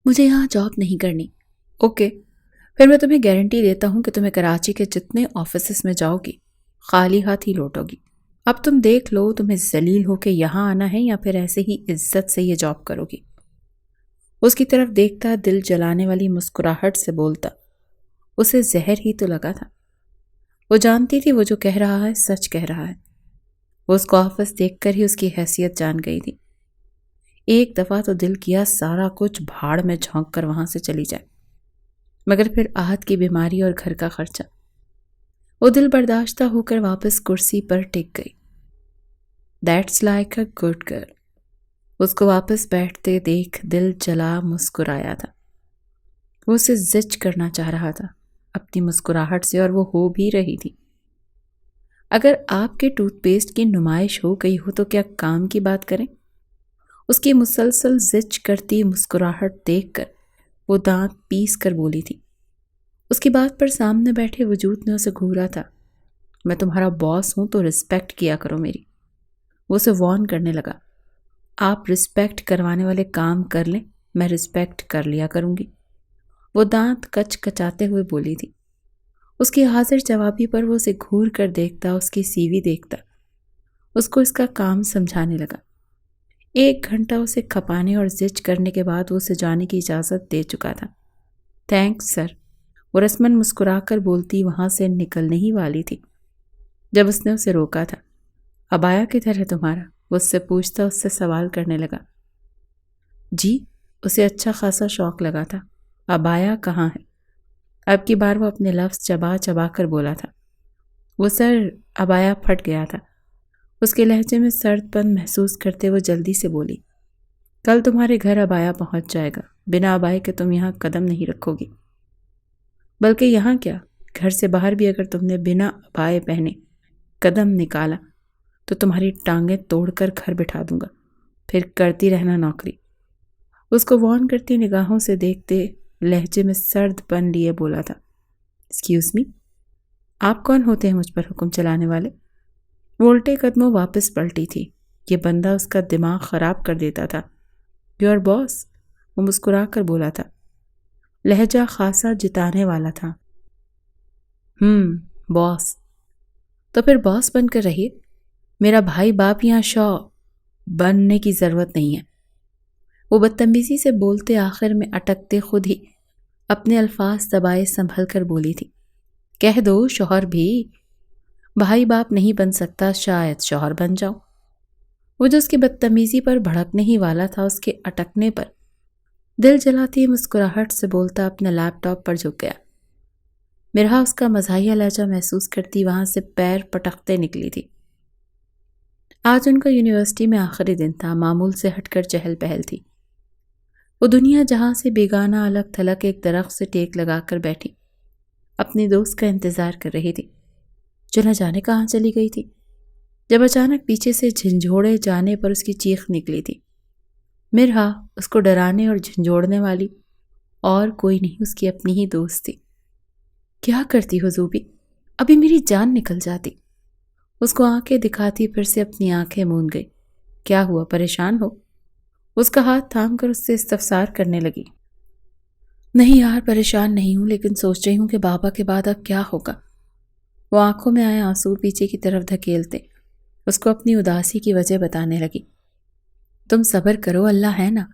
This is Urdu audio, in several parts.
مجھے یہاں جاب نہیں کرنی۔ اوکے، پھر میں تمہیں گارنٹی دیتا ہوں کہ تمہیں کراچی کے جتنے آفیسز میں جاؤ گی خالی ہاتھ ہی لوٹو گی۔ اب تم دیکھ لو تمہیں ذلیل ہو کے یہاں آنا ہے یا پھر ایسے ہی عزت سے یہ جاب کرو گی۔ اس کی طرف دیکھتا دل جلانے والی مسکراہٹ سے بولتا۔ اسے زہر ہی تو لگا تھا۔ وہ جانتی تھی وہ جو کہہ رہا ہے سچ کہہ رہا ہے۔ وہ اس کو آفس دیکھ کر ہی اس کی حیثیت جان گئی تھی۔ ایک دفعہ تو دل کیا سارا کچھ بھاڑ میں جھونک کر وہاں سے چلی جائے، مگر پھر آہت کی بیماری اور گھر کا خرچہ۔ وہ دل برداشتہ ہو کر واپس کرسی پر ٹک گئی۔ That's like a good girl. اس کو واپس بیٹھتے دیکھ دل جلا مسکرایا تھا۔ وہ اسے زج کرنا چاہ رہا تھا اپنی مسکراہٹ سے، اور وہ ہو بھی رہی تھی۔ اگر آپ کے ٹوتھ پیسٹ کی نمائش ہو گئی ہو تو کیا کام کی بات کریں؟ اس کی مسلسل زج کرتی مسکراہٹ دیکھ کر وہ دانت پیس کر بولی تھی۔ اس کی بات پر سامنے بیٹھے وجود نے اسے گھورا تھا۔ میں تمہارا باس ہوں تو رسپیکٹ کیا کرو میری۔ وہ اسے وارن کرنے لگا۔ آپ رسپیکٹ کروانے والے کام کر لیں، میں رسپیکٹ کر لیا کروں گی۔ وہ دانت کچ کچاتے ہوئے بولی تھی۔ اس کی حاضر جوابی پر وہ اسے گھور کر دیکھتا، اس کی سیوی دیکھتا، اس کو اس کا کام سمجھانے لگا۔ 1 گھنٹہ اسے کھپانے اور زج کرنے کے بعد وہ اسے جانے کی اجازت دے چکا تھا۔ تھینکس سر، وہ رسمن مسکرا کر بولتی وہاں سے نکلنے ہی والی تھی جب اس نے اسے روکا تھا۔ عبایا کدھر ہے تمہارا؟ وہ اس سے پوچھتا اس سے سوال کرنے لگا۔ جی، اسے اچھا خاصا شوق لگا تھا۔ عبایا کہاں ہے؟ اب کی بار وہ اپنے لفظ چبا چبا کر بولا تھا۔ وہ سر، عبایا پھٹ گیا تھا۔ اس کے لہجے میں سرد پن محسوس کرتے وہ جلدی سے بولی۔ کل تمہارے گھر عبایا پہنچ جائے گا، بنا عبائے کے تم یہاں قدم نہیں رکھو گی۔ بلکہ یہاں کیا، گھر سے باہر بھی اگر تم نے بنا عبائے پہنے قدم نکالا تو تمہاری ٹانگیں توڑ کر گھر بٹھا دوں گا، پھر کرتی رہنا نوکری۔ اس کو وارن کرتی نگاہوں سے دیکھتے لہجے میں سرد پن لیے بولا تھا۔ ایکسکیوز می، آپ کون ہوتے ہیں مجھ پر حکم چلانے والے؟ وہ الٹے قدموں واپس پلٹی تھی۔ یہ بندہ اس کا دماغ خراب کر دیتا تھا۔ یور باس، وہ مسکرا کر بولا تھا۔ لہجہ خاصا جتانے والا تھا۔ باس، تو پھر باس بن کر رہیے۔ میرا بھائی باپ یہاں بننے کی ضرورت نہیں ہے۔ وہ بدتمیزی سے بولتے آخر میں اٹکتے خود ہی اپنے الفاظ دبائے سنبھل کر بولی تھی۔ کہہ دو شوہر بھی۔ بھائی باپ نہیں بن سکتا، شاید شوہر بن جاؤں۔ وہ جو اس کی بدتمیزی پر بھڑکنے ہی والا تھا، اس کے اٹکنے پر دل جلاتی مسکراہٹ سے بولتا اپنے لیپ ٹاپ پر جھک گیا۔ مرہا اس کا مزاحیہ لہجہ محسوس کرتی وہاں سے پیر پٹکتے نکلی تھی۔ آج ان کا یونیورسٹی میں آخری دن تھا، معمول سے ہٹ کر چہل پہل تھی۔ وہ دنیا جہاں سے بیگانہ الگ تھلگ ایک درخت سے ٹیک لگا کر بیٹھی اپنی دوست کا انتظار کر رہی تھی، جو نہ جانے کہاں چلی گئی تھی، جب اچانک پیچھے سے جھنجھوڑے جانے پر اس کی چیخ نکلی تھی۔ مرہا اس کو ڈرانے اور جھنجھوڑنے والی اور کوئی نہیں، اس کی اپنی ہی دوست تھی۔ کیا کرتی ہو زوبی؟ ابھی میری جان نکل جاتی۔ اس کو آنکھیں دکھاتی پھر سے اپنی آنکھیں موند گئی۔ کیا ہوا، پریشان ہو؟ اس کا ہاتھ تھام کر اس سے استفسار کرنے لگی۔ نہیں یار، پریشان نہیں ہوں، لیکن سوچ رہی ہوں کہ بابا کے بعد اب کیا ہوگا۔ وہ آنکھوں میں آئے آنسو پیچھے کی طرف دھکیلتے اس کو اپنی اداسی کی وجہ بتانے لگی۔ تم صبر کرو، اللہ ہے نا،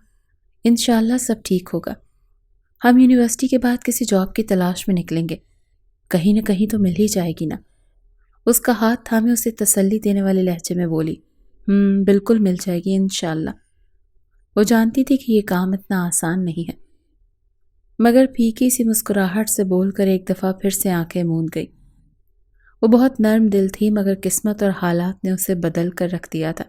انشاءاللہ سب ٹھیک ہوگا۔ ہم یونیورسٹی کے بعد کسی جاب کی تلاش میں نکلیں گے، کہیں نہ کہیں تو مل ہی جائے گی نا۔ اس کا ہاتھ تھامے اسے تسلی دینے والے لہجے میں بولی۔ بالکل مل جائے گی انشاءاللہ۔ وہ جانتی تھی کہ یہ کام اتنا آسان نہیں ہے، مگر پھیکی سی مسکراہٹ سے بول کر ایک دفعہ پھر سے آنکھیں موند گئی۔ وہ بہت نرم دل تھی، مگر قسمت اور حالات نے اسے بدل کر رکھ دیا تھا۔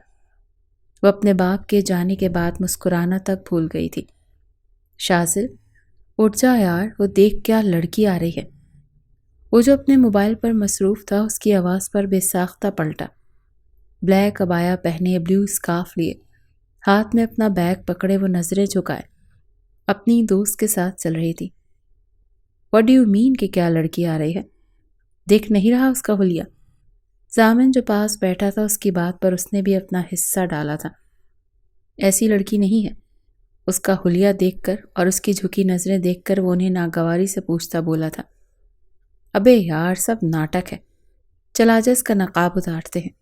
وہ اپنے باپ کے جانے کے بعد مسکرانا تک بھول گئی تھی۔ شازل، اٹھ جا یار، وہ دیکھ کیا لڑکی آ رہی ہے۔ وہ جو اپنے موبائل پر مصروف تھا اس کی آواز پر بے ساختہ پلٹا۔ بلیک عبایا پہنے، بلیو اسکارف لیے، ہاتھ میں اپنا بیگ پکڑے وہ نظریں جھکائے اپنی دوست کے ساتھ چل رہی تھی۔ واٹ ڈو یو مین کہ کیا لڑکی آ رہی ہے؟ دیکھ نہیں رہا اس کا حلیہ؟ ضامن جو پاس بیٹھا تھا اس کی بات پر اس نے بھی اپنا حصہ ڈالا تھا۔ ایسی لڑکی نہیں ہے، اس کا حلیہ دیکھ کر اور اس کی جھکی نظریں دیکھ کر وہ انہیں ناگواری سے پوچھتا بولا تھا، ابے یار سب ناٹک ہے، چل آجا اس کا نقاب اتارتے ہیں۔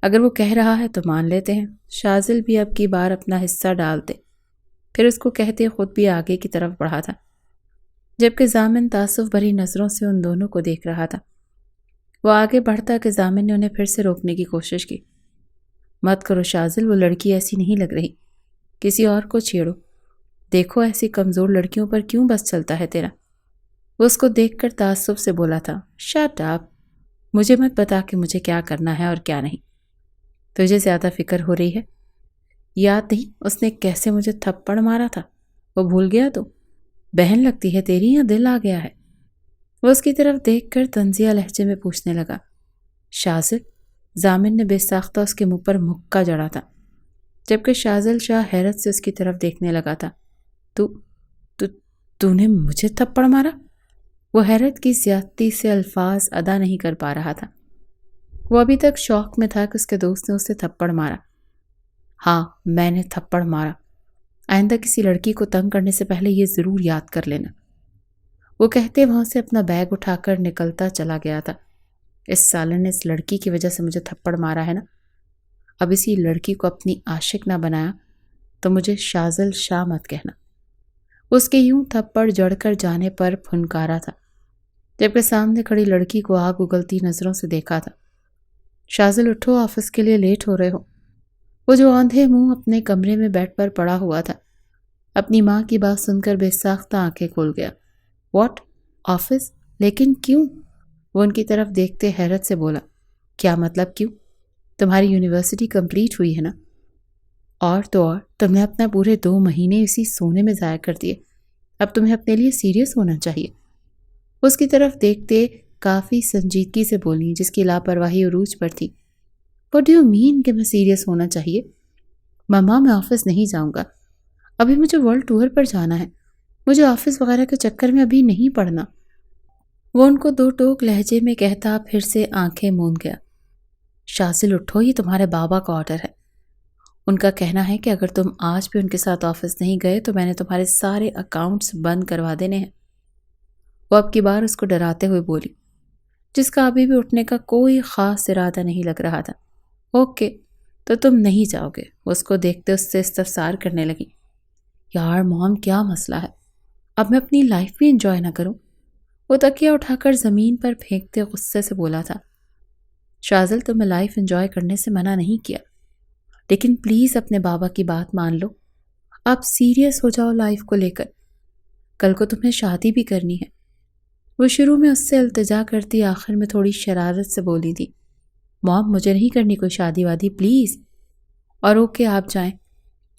اگر وہ کہہ رہا ہے تو مان لیتے ہیں۔ شاذل بھی اب کی بار اپنا حصہ ڈالتے، پھر اس کو کہتے خود بھی آگے کی طرف بڑھا تھا، جبکہ ضامن تعصب بھری نظروں سے ان دونوں کو دیکھ رہا تھا۔ وہ آگے بڑھتا کہ ضامن نے انہیں پھر سے روکنے کی کوشش کی۔ مت کرو شاذل، وہ لڑکی ایسی نہیں لگ رہی، کسی اور کو چھیڑو، دیکھو ایسی کمزور لڑکیوں پر کیوں بس چلتا ہے تیرا۔ وہ اس کو دیکھ کر تعصب سے بولا تھا، شٹ اپ، مجھے مت بتا کہ مجھے کیا کرنا ہے اور کیا نہیں، تجھے زیادہ فکر ہو رہی ہے۔ یاد نہیں اس نے کیسے مجھے تھپڑ مارا تھا، وہ بھول گیا تو؟ بہن لگتی ہے تیری یا دل آ گیا ہے؟ وہ اس کی طرف دیکھ کر طنزیہ لہجے میں پوچھنے لگا۔ شاذل، ضامن نے بے ساختہ اس کے منہ پر مکہ جڑا تھا، جبکہ شاذل شاہ حیرت سے اس کی طرف دیکھنے لگا تھا۔ تو نے مجھے تھپڑ مارا؟ وہ حیرت کی زیادتی سے الفاظ ادا نہیں کر پا رہا تھا۔ وہ ابھی تک شوق میں تھا کہ اس کے دوست نے اسے تھپڑ مارا۔ ہاں، میں نے تھپڑ مارا، آئندہ کسی لڑکی کو تنگ کرنے سے پہلے یہ ضرور یاد کر لینا۔ وہ کہتے وہاں سے اپنا بیگ اٹھا کر نکلتا چلا گیا تھا۔ اس سالن نے اس لڑکی کی وجہ سے مجھے تھپڑ مارا ہے نا، اب اسی لڑکی کو اپنی عاشق نہ بنایا تو مجھے شاذل شاہ مت کہنا۔ اس کے یوں تھپڑ جڑ کر جانے پر پھنکارا تھا، جبکہ سامنے کھڑی لڑکی کو آگ اگلتی نظروں سے دیکھا تھا۔ شاذل اٹھو، آفس کے لیے لیٹ ہو رہے ہو۔ وہ جو آندھے منہ اپنے کمرے میں بیڈ پر پڑا ہوا تھا، اپنی ماں کی بات سن کر بے ساختہ آنکھیں کھول گیا۔ واٹ؟ آفس؟ لیکن کیوں؟ وہ ان کی طرف دیکھتے حیرت سے بولا، کیا مطلب کیوں؟ تمہاری یونیورسٹی کمپلیٹ ہوئی ہے نا؟ اور تو اور تم نے اپنا پورے 2 مہینے اسی سونے میں ضائع کر دیے، اب تمہیں اپنے لیے سیریس ہونا چاہیے۔ اس کی طرف دیکھتے کافی سنجیدگی سے بولی، جس کی لاپرواہی عروج پر تھی۔ What do you mean کہ میں سیریس ہونا چاہیے؟ ماما، میں آفس نہیں جاؤں گا، ابھی مجھے ورلڈ ٹور پر جانا ہے، مجھے آفس وغیرہ کے چکر میں ابھی نہیں پڑنا۔ وہ ان کو 2 ٹوک لہجے میں کہتا پھر سے آنکھیں موند گیا۔ شاذل اٹھو، یہ تمہارے بابا کا آرڈر ہے، ان کا کہنا ہے کہ اگر تم آج بھی ان کے ساتھ آفس نہیں گئے تو میں نے تمہارے سارے اکاؤنٹس بند کروا دینے ہیں۔ وہ اب کی بار اس کو ڈراتے ہوئے بولی، جس کا ابھی بھی اٹھنے کا کوئی خاص ارادہ نہیں لگ رہا تھا۔ اوکے، تو تم نہیں جاؤ گے؟ وہ اس کو دیکھتے اس سے استفسار کرنے لگی۔ یار موم، کیا مسئلہ ہے؟ اب میں اپنی لائف بھی انجوائے نہ کروں؟ وہ تکیہ اٹھا کر زمین پر پھینکتے غصے سے بولا تھا۔ شاذل، تمہیں لائف انجوائے کرنے سے منع نہیں کیا، لیکن پلیز اپنے بابا کی بات مان لو، آپ سیریس ہو جاؤ لائف کو لے کر، کل کو تمہیں شادی بھی کرنی ہے۔ وہ شروع میں اس سے التجا کرتی، آخر میں تھوڑی شرارت سے بولی تھی، مام مجھے نہیں کرنی کوئی شادی وادی پلیز۔ اور اوکے، آپ جائیں،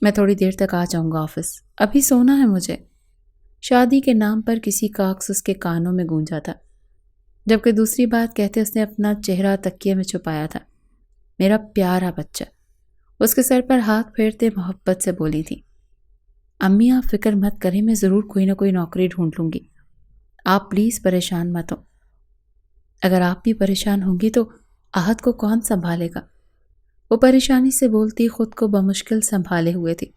میں تھوڑی دیر تک آ جاؤں گا آفس، ابھی سونا ہے مجھے۔ شادی کے نام پر کسی کا عکس اس کے کانوں میں گونجا تھا، جبکہ دوسری بات کہتے اس نے اپنا چہرہ تکیے میں چھپایا تھا۔ میرا پیارا بچہ، اس کے سر پر ہاتھ پھیرتے محبت سے بولی تھی۔ امی آپ فکر مت کریں، میں ضرور کوئی نہ کوئی نوکری ڈھونڈ لوں گی، آپ پلیز پریشان مت ہو۔ اگر آپ بھی پریشان ہوں گی تو آہت کو کون سنبھالے گا؟ وہ پریشانی سے بولتی خود کو بمشکل سنبھالے ہوئے تھی۔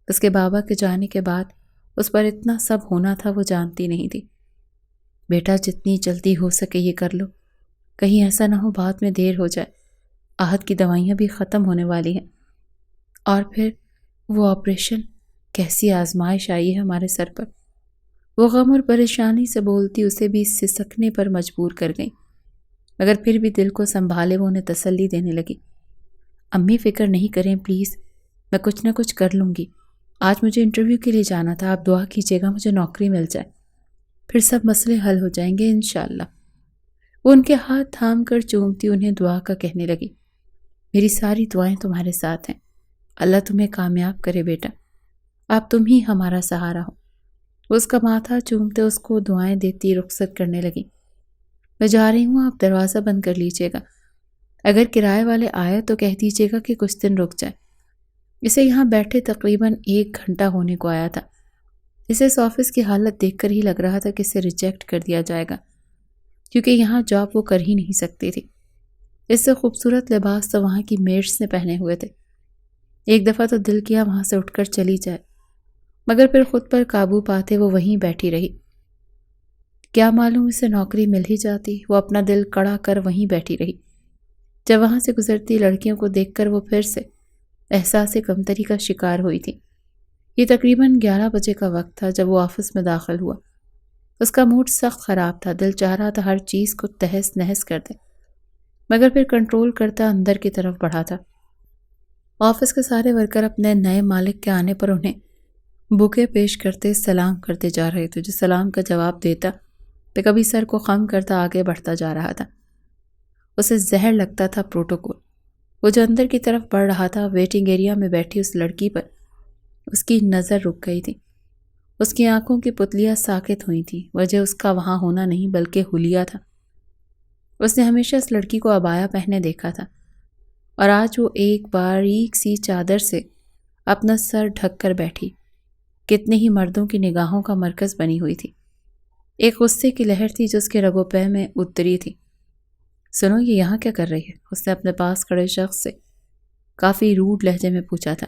اس کے بابا کے جانے کے بعد اس پر اتنا سب ہونا تھا وہ جانتی نہیں تھی۔ بیٹا جتنی جلدی ہو سکے یہ کر لو، کہیں ایسا نہ ہو بعد میں دیر ہو جائے، آہت کی دوائیاں بھی ختم ہونے والی ہیں، اور پھر وہ آپریشن، کیسی آزمائش آئی ہے ہمارے سر پر۔ وہ غم اور پریشانی سے بولتی اسے بھی سسکنے پر مجبور کر گئی، مگر پھر بھی دل کو سنبھالے وہ انہیں تسلی دینے لگی۔ امی فکر نہیں کریں پلیز، میں کچھ نہ کچھ کر لوں گی، آج مجھے انٹرویو کے لیے جانا تھا، آپ دعا کیجیے گا مجھے نوکری مل جائے، پھر سب مسئلے حل ہو جائیں گے انشاءاللہ۔ وہ ان کے ہاتھ تھام کر چومتی انہیں دعا کا کہنے لگی، میری ساری دعائیں تمہارے ساتھ ہیں، اللہ تمہیں کامیاب کرے بیٹا، آپ تم ہی ہمارا سہارا ہو۔ وہ اس کا ماتھا چومتے اس کو دعائیں دیتی رخصت کرنے لگی۔ میں جا رہی ہوں، آپ دروازہ بند کر لیجیے گا، اگر کرائے والے آئے تو کہہ دیجیے گا کہ کچھ دن رک جائے۔ اسے یہاں بیٹھے تقریباً 1 گھنٹہ ہونے کو آیا تھا۔ اسے اس آفس کی حالت دیکھ کر ہی لگ رہا تھا کہ اسے ریجیکٹ کر دیا جائے گا، کیونکہ یہاں جاب وہ کر ہی نہیں سکتی تھی۔ اس سے خوبصورت لباس تو وہاں کی میڈس نے پہنے ہوئے تھے۔ ایک دفعہ تو دل کیا وہاں سے اٹھ کر چلی جائے، مگر پھر خود پر قابو پاتے وہ وہیں بیٹھی رہی۔ کیا معلوم اسے نوکری مل ہی جاتی، وہ اپنا دل کڑا کر وہیں بیٹھی رہی۔ جب وہاں سے گزرتی لڑکیوں کو دیکھ کر وہ پھر سے احساس کمتری کا شکار ہوئی تھی۔ یہ تقریباً 11 بجے کا وقت تھا جب وہ آفس میں داخل ہوا۔ اس کا موڈ سخت خراب تھا، دل چاہ رہا تھا ہر چیز کو تہس نہس کر دے، مگر پھر کنٹرول کرتا اندر کی طرف بڑھا تھا۔ آفس کے سارے ورکر اپنے نئے مالک کے آنے پر انہیں بوکے پیش کرتے سلام کرتے جا رہے تھے۔ جو سلام کا جواب دیتا تو کبھی سر کو خم کرتا آگے بڑھتا جا رہا تھا۔ اسے زہر لگتا تھا پروٹوکول۔ وہ جو اندر کی طرف بڑھ رہا تھا، ویٹنگ ایریا میں بیٹھی اس لڑکی پر اس کی نظر رک گئی تھی۔ اس کی آنکھوں کی پتلیاں ساکت ہوئی تھیں۔ وجہ اس کا وہاں ہونا نہیں بلکہ حلیہ تھا۔ اس نے ہمیشہ اس لڑکی کو عبایا پہنے دیکھا تھا، اور آج وہ ایک باریک سی چادر سے اپنا سر ڈھک کر بیٹھی کتنے ہی مردوں کی نگاہوں کا مرکز بنی ہوئی تھی۔ ایک غصے کی لہر تھی جو اس کے رگو پے میں اتری تھی۔ سنو، یہ یہاں کیا کر رہی ہے؟ اس نے اپنے پاس کھڑے شخص سے کافی روڈ لہجے میں پوچھا تھا۔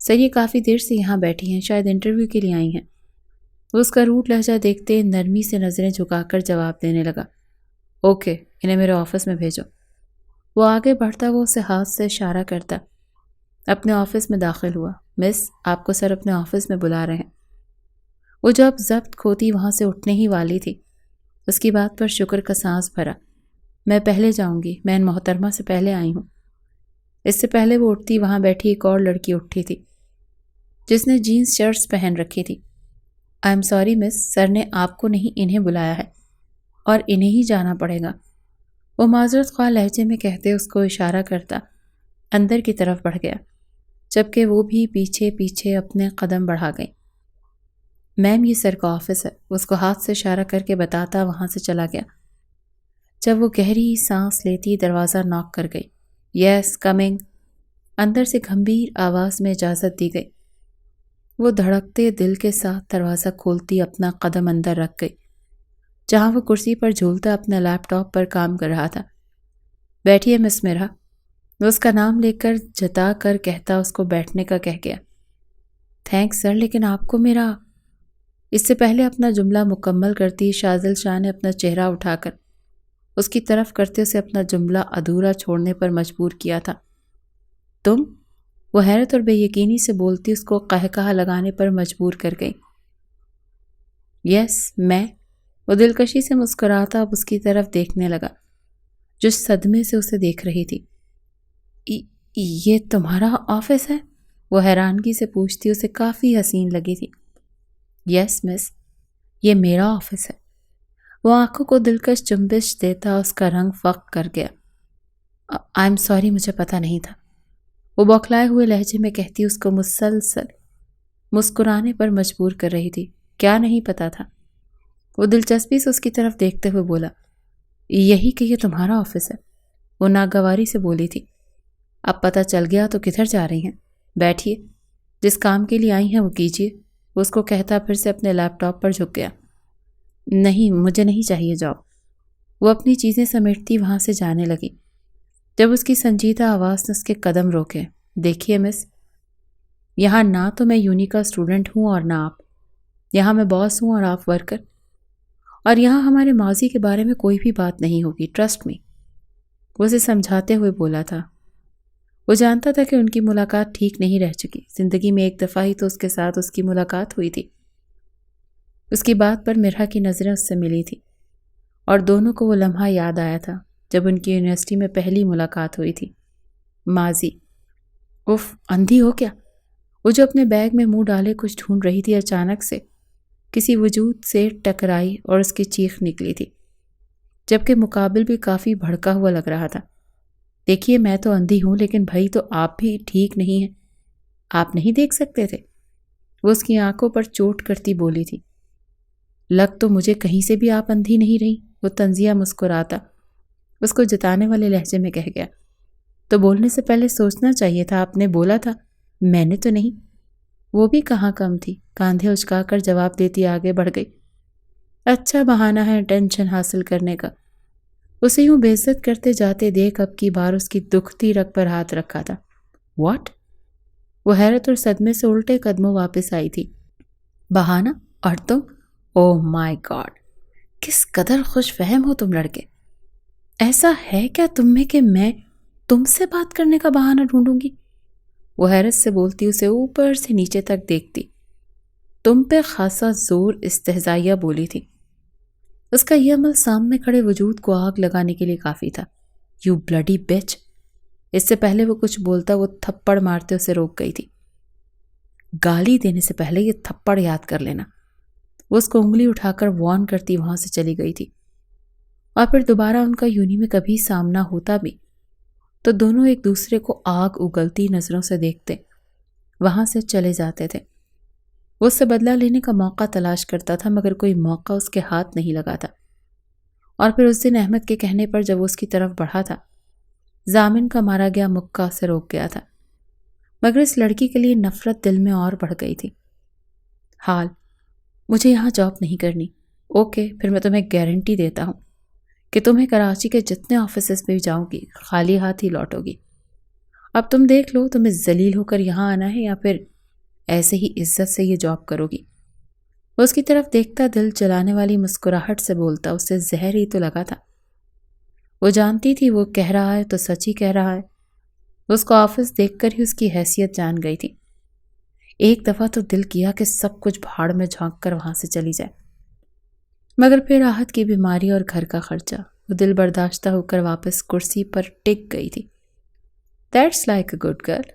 سر، یہ کافی دیر سے یہاں بیٹھی ہیں، شاید انٹرویو کے لیے آئی ہیں۔ وہ اس کا روڈ لہجہ دیکھتے نرمی سے نظریں جھکا کر جواب دینے لگا۔ اوکے، انہیں میرے آفس میں بھیجو۔ وہ آگے بڑھتا وہ اسے ہاتھ سے اشارہ کرتا اپنے آفس میں داخل ہوا۔ مس، آپ کو سر اپنے آفس میں بلا رہے ہیں۔ وہ جو اب ضبط کھوتی وہاں سے اٹھنے ہی والی تھی، اس کی بات پر شکر کا سانس بھرا۔ میں پہلے جاؤں گی، میں ان محترمہ سے پہلے آئی ہوں۔ اس سے پہلے وہ اٹھتی وہاں بیٹھی ایک اور لڑکی اٹھی تھی جس نے جینز شرٹس پہن رکھی تھی۔ آئی ایم سوری مس، سر نے آپ کو نہیں انہیں بلایا ہے اور انہیں ہی جانا پڑے گا۔ وہ معذرت خواہ لہجے میں کہتے اس کو اشارہ کرتا اندر کی طرف بڑھ گیا، جبکہ وہ بھی پیچھے پیچھے اپنے قدم بڑھا گئی۔ میم، یہ سر کا آفس ہے، اس کو ہاتھ سے اشارہ کر کے بتاتا وہاں سے چلا گیا۔ جب وہ گہری سانس لیتی دروازہ ناک کر گئی۔ یس کمنگ، اندر سے گھمبیر آواز میں اجازت دی گئی۔ وہ دھڑکتے دل کے ساتھ دروازہ کھولتی اپنا قدم اندر رکھ گئی، جہاں وہ کرسی پر جھولتا اپنا لیپ ٹاپ پر کام کر رہا تھا۔ بیٹھیے مس میرا، وہ اس کا نام لے کر جتا کر کہتا اس کو بیٹھنے کا کہہ گیا۔ تھینکس سر، لیکن آپ کو میرا… اس سے پہلے اپنا جملہ مکمل کرتی شاذل شاہ نے اپنا چہرہ اٹھا کر اس کی طرف کرتے اسے اپنا جملہ ادھورا چھوڑنے پر مجبور کیا تھا۔ تم؟ وہ حیرت اور بے یقینی سے بولتی اس کو قہقہہ لگانے پر مجبور کر گئی۔ یس میں، وہ دلکشی سے مسکراتا اب اس کی طرف دیکھنے لگا جو صدمے سے اسے دیکھ رہی تھی۔ یہ تمہارا آفس ہے؟ وہ حیرانگی سے پوچھتی، اسے کافی حسین لگی تھی۔ یس مس، یہ میرا آفس ہے۔ وہ آنکھوں کو دلکش جنبش دیتا اس کا رنگ فق کر گیا۔ آئی ایم سوری، مجھے پتہ نہیں تھا، وہ بوکھلائے ہوئے لہجے میں کہتی اس کو مسلسل مسکرانے پر مجبور کر رہی تھی۔ کیا نہیں پتا تھا؟ وہ دلچسپی سے اس کی طرف دیکھتے ہوئے بولا۔ یہی کہ یہ تمہارا آفس ہے، وہ ناگواری سے بولی تھی۔ اب پتہ چل گیا تو کدھر جا رہی ہیں؟ بیٹھیے، جس کام کے لیے آئی ہیں وہ کیجیے، وہ اس کو کہتا پھر سے اپنے لیپ ٹاپ پر جھک گیا۔ نہیں، مجھے نہیں چاہیے جاب، وہ اپنی چیزیں سمیٹتی وہاں سے جانے لگی جب اس کی سنجیدہ آواز نے اس کے قدم روکے۔ دیکھیے مس، یہاں نہ تو میں یونی کا اسٹوڈنٹ ہوں اور نہ آپ، یہاں میں باس ہوں اور آپ ورکر، اور یہاں ہمارے ماضی کے بارے میں کوئی بھی بات نہیں ہوگی، ٹرسٹ می، وہ اسے سمجھاتے ہوئے بولا تھا۔ وہ جانتا تھا کہ ان کی ملاقات ٹھیک نہیں رہ چکی، زندگی میں ایک دفعہ ہی تو اس کے ساتھ اس کی ملاقات ہوئی تھی۔ اس کی بات پر مرحا کی نظریں اس سے ملی تھی اور دونوں کو وہ لمحہ یاد آیا تھا جب ان کی یونیورسٹی میں پہلی ملاقات ہوئی تھی۔ ماضی، اف، اندھی ہو کیا؟ وہ جو اپنے بیگ میں منہ ڈالے کچھ ڈھونڈ رہی تھی، اچانک سے کسی وجود سے ٹکرائی اور اس کی چیخ نکلی تھی، جبکہ مقابل بھی کافی بھڑکا ہوا لگ رہا تھا۔ دیکھیے، میں تو اندھی ہوں، لیکن بھائی تو آپ بھی ٹھیک نہیں ہیں، آپ نہیں دیکھ سکتے تھے؟ وہ اس کی آنکھوں پر چوٹ کرتی بولی تھی۔ لگ تو مجھے کہیں سے بھی آپ اندھی نہیں رہی، وہ طنزیہ مسکراتا اس کو جتانے والے لہجے میں کہہ گیا۔ تو بولنے سے پہلے سوچنا چاہیے تھا، آپ نے بولا تھا، میں نے تو نہیں۔ وہ بھی کہاں کم تھی، کاندھے اچکا کر جواب دیتی آگے بڑھ گئی۔ اچھا بہانہ ہے ٹینشن حاصل کرنے کا، اسے یوں بے عزت کرتے جاتے دیکھ اب کی بار اس کی دکھتی رگ پر ہاتھ رکھا تھا۔ واٹ؟ وہ حیرت اور صدمے سے الٹے قدموں واپس آئی تھی۔ بہانہ؟ اور تم؟ اوہ مائی گاڈ، کس قدر خوش فہم ہو تم لڑکے۔ ایسا ہے کیا تم میں کہ میں تم سے بات کرنے کا بہانہ ڈھونڈوں گی؟ وہ حیرت سے بولتی، اسے اوپر سے نیچے تک دیکھتی۔ تم پہ خاصا زور استہزائیہ بولی تھی۔ اس کا یہ عمل سامنے کھڑے وجود کو آگ لگانے کے لیے کافی تھا۔ یو بلڈی بچ۔ اس سے پہلے وہ کچھ بولتا، وہ تھپڑ مارتے اسے روک گئی تھی۔ گالی دینے سے پہلے یہ تھپڑ یاد کر لینا۔ وہ اس کو انگلی اٹھا کر وارن کرتی وہاں سے چلی گئی تھی۔ اور پھر دوبارہ ان کا یونی میں کبھی سامنا ہوتا بھی تو دونوں ایک دوسرے کو آگ اگلتی نظروں سے دیکھتے وہاں سے چلے جاتے تھے۔ وہ اس سے بدلہ لینے کا موقع تلاش کرتا تھا، مگر کوئی موقع اس کے ہاتھ نہیں لگا تھا۔ اور پھر اس دن احمد کے کہنے پر جب وہ اس کی طرف بڑھا تھا، ضامن کا مارا گیا مکہ سے روک گیا تھا، مگر اس لڑکی کے لیے نفرت دل میں اور بڑھ گئی تھی۔ حال مجھے یہاں جاب نہیں کرنی۔ اوکے، پھر میں تمہیں گارنٹی دیتا ہوں کہ تمہیں کراچی کے جتنے آفیسز پہ جاؤں گی خالی ہاتھ ہی لوٹو گی۔ اب تم دیکھ لو تمہیں ذلیل ہو کر یہاں آنا ہے یا پھر ایسے ہی عزت سے یہ جاب کرو گی۔ وہ اس کی طرف دیکھتا دل جلانے والی مسکراہٹ سے بولتا، اسے زہر ہی تو لگا تھا۔ وہ جانتی تھی وہ کہہ رہا ہے تو سچ ہی کہہ رہا ہے۔ وہ اس کو آفس دیکھ کر ہی اس کی حیثیت جان گئی تھی۔ ایک دفعہ تو دل کیا کہ سب کچھ بھاڑ میں جھونک کر وہاں سے چلی جائے، مگر پھر راحت کی بیماری اور گھر کا خرچہ، وہ دل برداشتہ ہو کر واپس کرسی پر ٹک گئی تھی۔ That's like a good girl.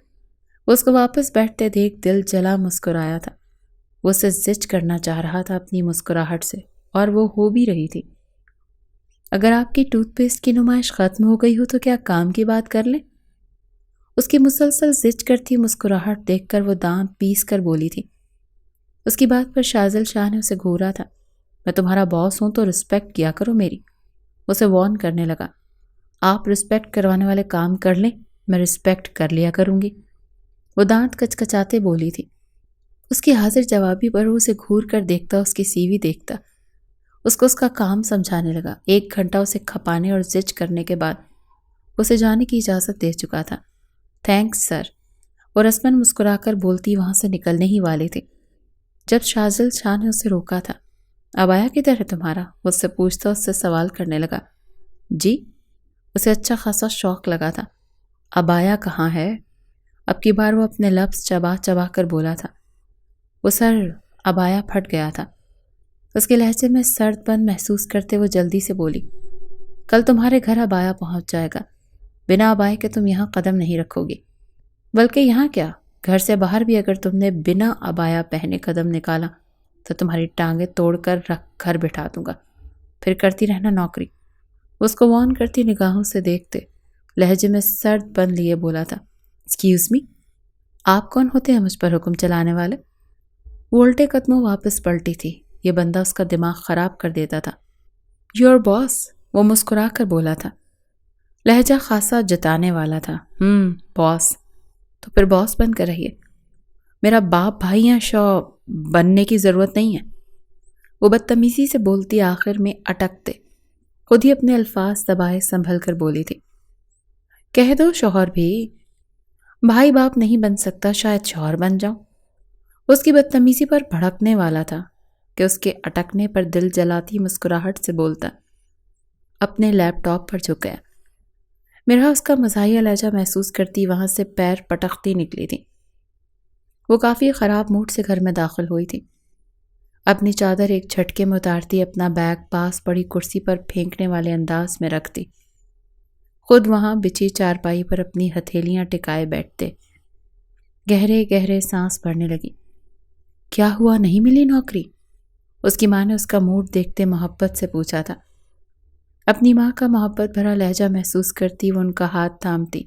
وہ اس کو واپس بیٹھتے دیکھ دل جلا مسکرایا تھا۔ وہ اسے زج کرنا چاہ رہا تھا اپنی مسکراہٹ سے، اور وہ ہو بھی رہی تھی۔ اگر آپ کی ٹوتھ پیسٹ کی نمائش ختم ہو گئی ہو تو کیا کام کی بات کر لیں؟ اس کی مسلسل زج کرتی مسکراہٹ دیکھ کر وہ دانت پیس کر بولی تھی۔ اس کی بات پر شازل شاہ نے اسے گھورا تھا۔ میں تمہارا باس ہوں تو رسپیکٹ کیا کرو میری۔ اسے وارن کرنے لگا، آپ رسپیکٹ کروانے والے کام کر لیں، میں رسپیکٹ کر لیا کروں گی۔ وہ دانت کچکچاتے بولی تھی۔ اس کی حاضر جوابی پر اسے گھور کر دیکھتا، اس کی سیوی دیکھتا، اس کو اس کا کام سمجھانے لگا۔ 1 گھنٹہ اسے کھپانے اور زج کرنے کے بعد اسے جانے کی اجازت دے چکا تھا۔ تھینکس سر، وہ رسمن مسکرا کر بولتی وہاں سے نکلنے ہی والے تھے جب شازل شاہ نے اسے روکا تھا۔ اب آیا کدھر ہے تمہارا؟ وہ اس سے پوچھتا، اس سے سوال کرنے لگا۔ جی؟ اسے اچھا خاصا شوق لگا تھا۔ اب آیا کہاں ہے؟ اب کی بار وہ اپنے لفظ چبا چبا کر بولا تھا۔ وہ سر اب آیا پھٹ گیا تھا۔ اس کے لہجے میں سرد پن محسوس کرتے وہ جلدی سے بولی، کل تمہارے گھر اب آیا پہنچ جائے گا، بنا اب آئے کہ تم یہاں قدم نہیں رکھو گی۔ بلکہ یہاں کیا، گھر سے باہر بھی اگر تم نے بنا ابایا پہنے قدم نکالا تو تمہاری ٹانگیں توڑ کر رکھ گھر بٹھا دوں گا، پھر کرتی رہنا نوکری۔ اس کو وارن کرتی نگاہوں سے دیکھتے لہجے میں سرد پن لیے بولا تھا، ایکسکیوز می، آپ کون ہوتے ہیں مجھ پر حکم چلانے والے؟ وہ الٹے قدموں واپس پلٹی تھی۔ یہ بندہ اس کا دماغ خراب کر دیتا تھا۔ یور باس، وہ مسکرا کر بولا تھا، لہجہ خاصا جتانے والا تھا۔ باس، تو پھر باس بن کر رہیے، میرا باپ بھائی یا شو بننے کی ضرورت نہیں ہے۔ وہ بدتمیزی سے بولتی، آخر میں اٹکتے خود ہی اپنے الفاظ دبائے سنبھل کر بولی تھی، کہہ دو شوہر بھی، بھائی باپ نہیں بن سکتا، شاید شوہر بن جاؤں۔ اس کی بدتمیزی پر بھڑکنے والا تھا کہ اس کے اٹکنے پر دل جلاتی مسکراہٹ سے بولتا، اپنے لیپ ٹاپ پر جھک گیا۔ میرا اس کا مزاحیہ لہجہ محسوس کرتی وہاں سے پیر پٹکتی نکلی تھی۔ وہ کافی خراب موڈ سے گھر میں داخل ہوئی تھی۔ اپنی چادر ایک جھٹکے میں اتارتی، اپنا بیگ پاس پڑی کرسی پر پھینکنے والے انداز میں رکھتی، خود وہاں بچھی چارپائی پر اپنی ہتھیلیاں ٹکائے بیٹھتے، گہرے گہرے سانس بھرنے لگی۔ کیا ہوا، نہیں ملی نوکری؟ اس کی ماں نے اس کا موڈ دیکھتے محبت سے پوچھا تھا۔ اپنی ماں کا محبت بھرا لہجہ محسوس کرتی وہ ان کا ہاتھ تھامتی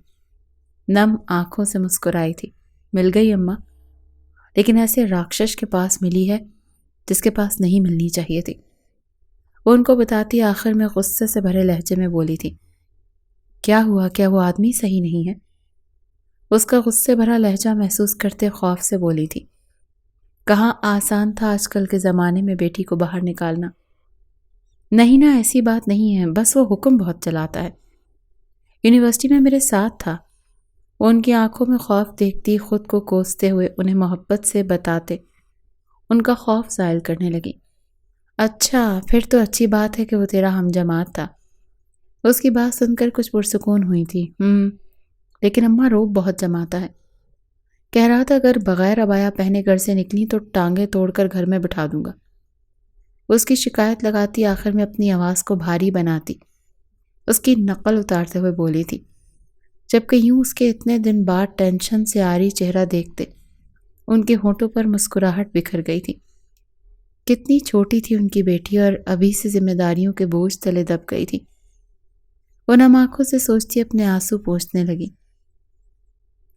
نم آنکھوں سے مسکرائی تھی، مل گئی اماں، لیکن ایسے راکشش کے پاس ملی ہے جس کے پاس نہیں ملنی چاہیے تھی۔ وہ ان کو بتاتی آخر میں غصے سے بھرے لہجے میں بولی تھی، کیا ہوا، کیا وہ آدمی صحیح نہیں ہے؟ اس کا غصے بھرا لہجہ محسوس کرتے خوف سے بولی تھی، کہاں آسان تھا آج کل کے زمانے میں بیٹی کو باہر نکالنا۔ نہیں نا، ایسی بات نہیں ہے، بس وہ حکم بہت چلاتا ہے، یونیورسٹی میں میرے ساتھ تھا۔ وہ ان کی آنکھوں میں خوف دیکھتی خود کو کوستے ہوئے انہیں محبت سے بتاتے، ان کا خوف زائل کرنے لگی۔ اچھا، پھر تو اچھی بات ہے کہ وہ تیرا ہم جماعت تھا۔ اس کی بات سن کر کچھ پرسکون ہوئی تھی۔ لیکن اماں روب بہت جماتا ہے۔ کہہ رہا تھا اگر بغیر عبایا پہنے گھر سے نکلی تو ٹانگیں توڑ کر گھر میں بٹھا دوں گا۔ اس کی شکایت لگاتی، آخر میں اپنی آواز کو بھاری بناتی، اس کی نقل اتارتے ہوئے بولی تھی، جبکہ یوں اس کے اتنے دن بعد ٹینشن سے آری چہرہ دیکھتے ان کے ہونٹوں پر مسکراہٹ بکھر گئی تھی۔ کتنی چھوٹی تھی ان کی بیٹی اور ابھی سے ذمہ داریوں کے بوجھ تلے دب گئی تھی۔ وہ نم آنکھوں سے سوچتی اپنے آنسو پونچھنے لگی۔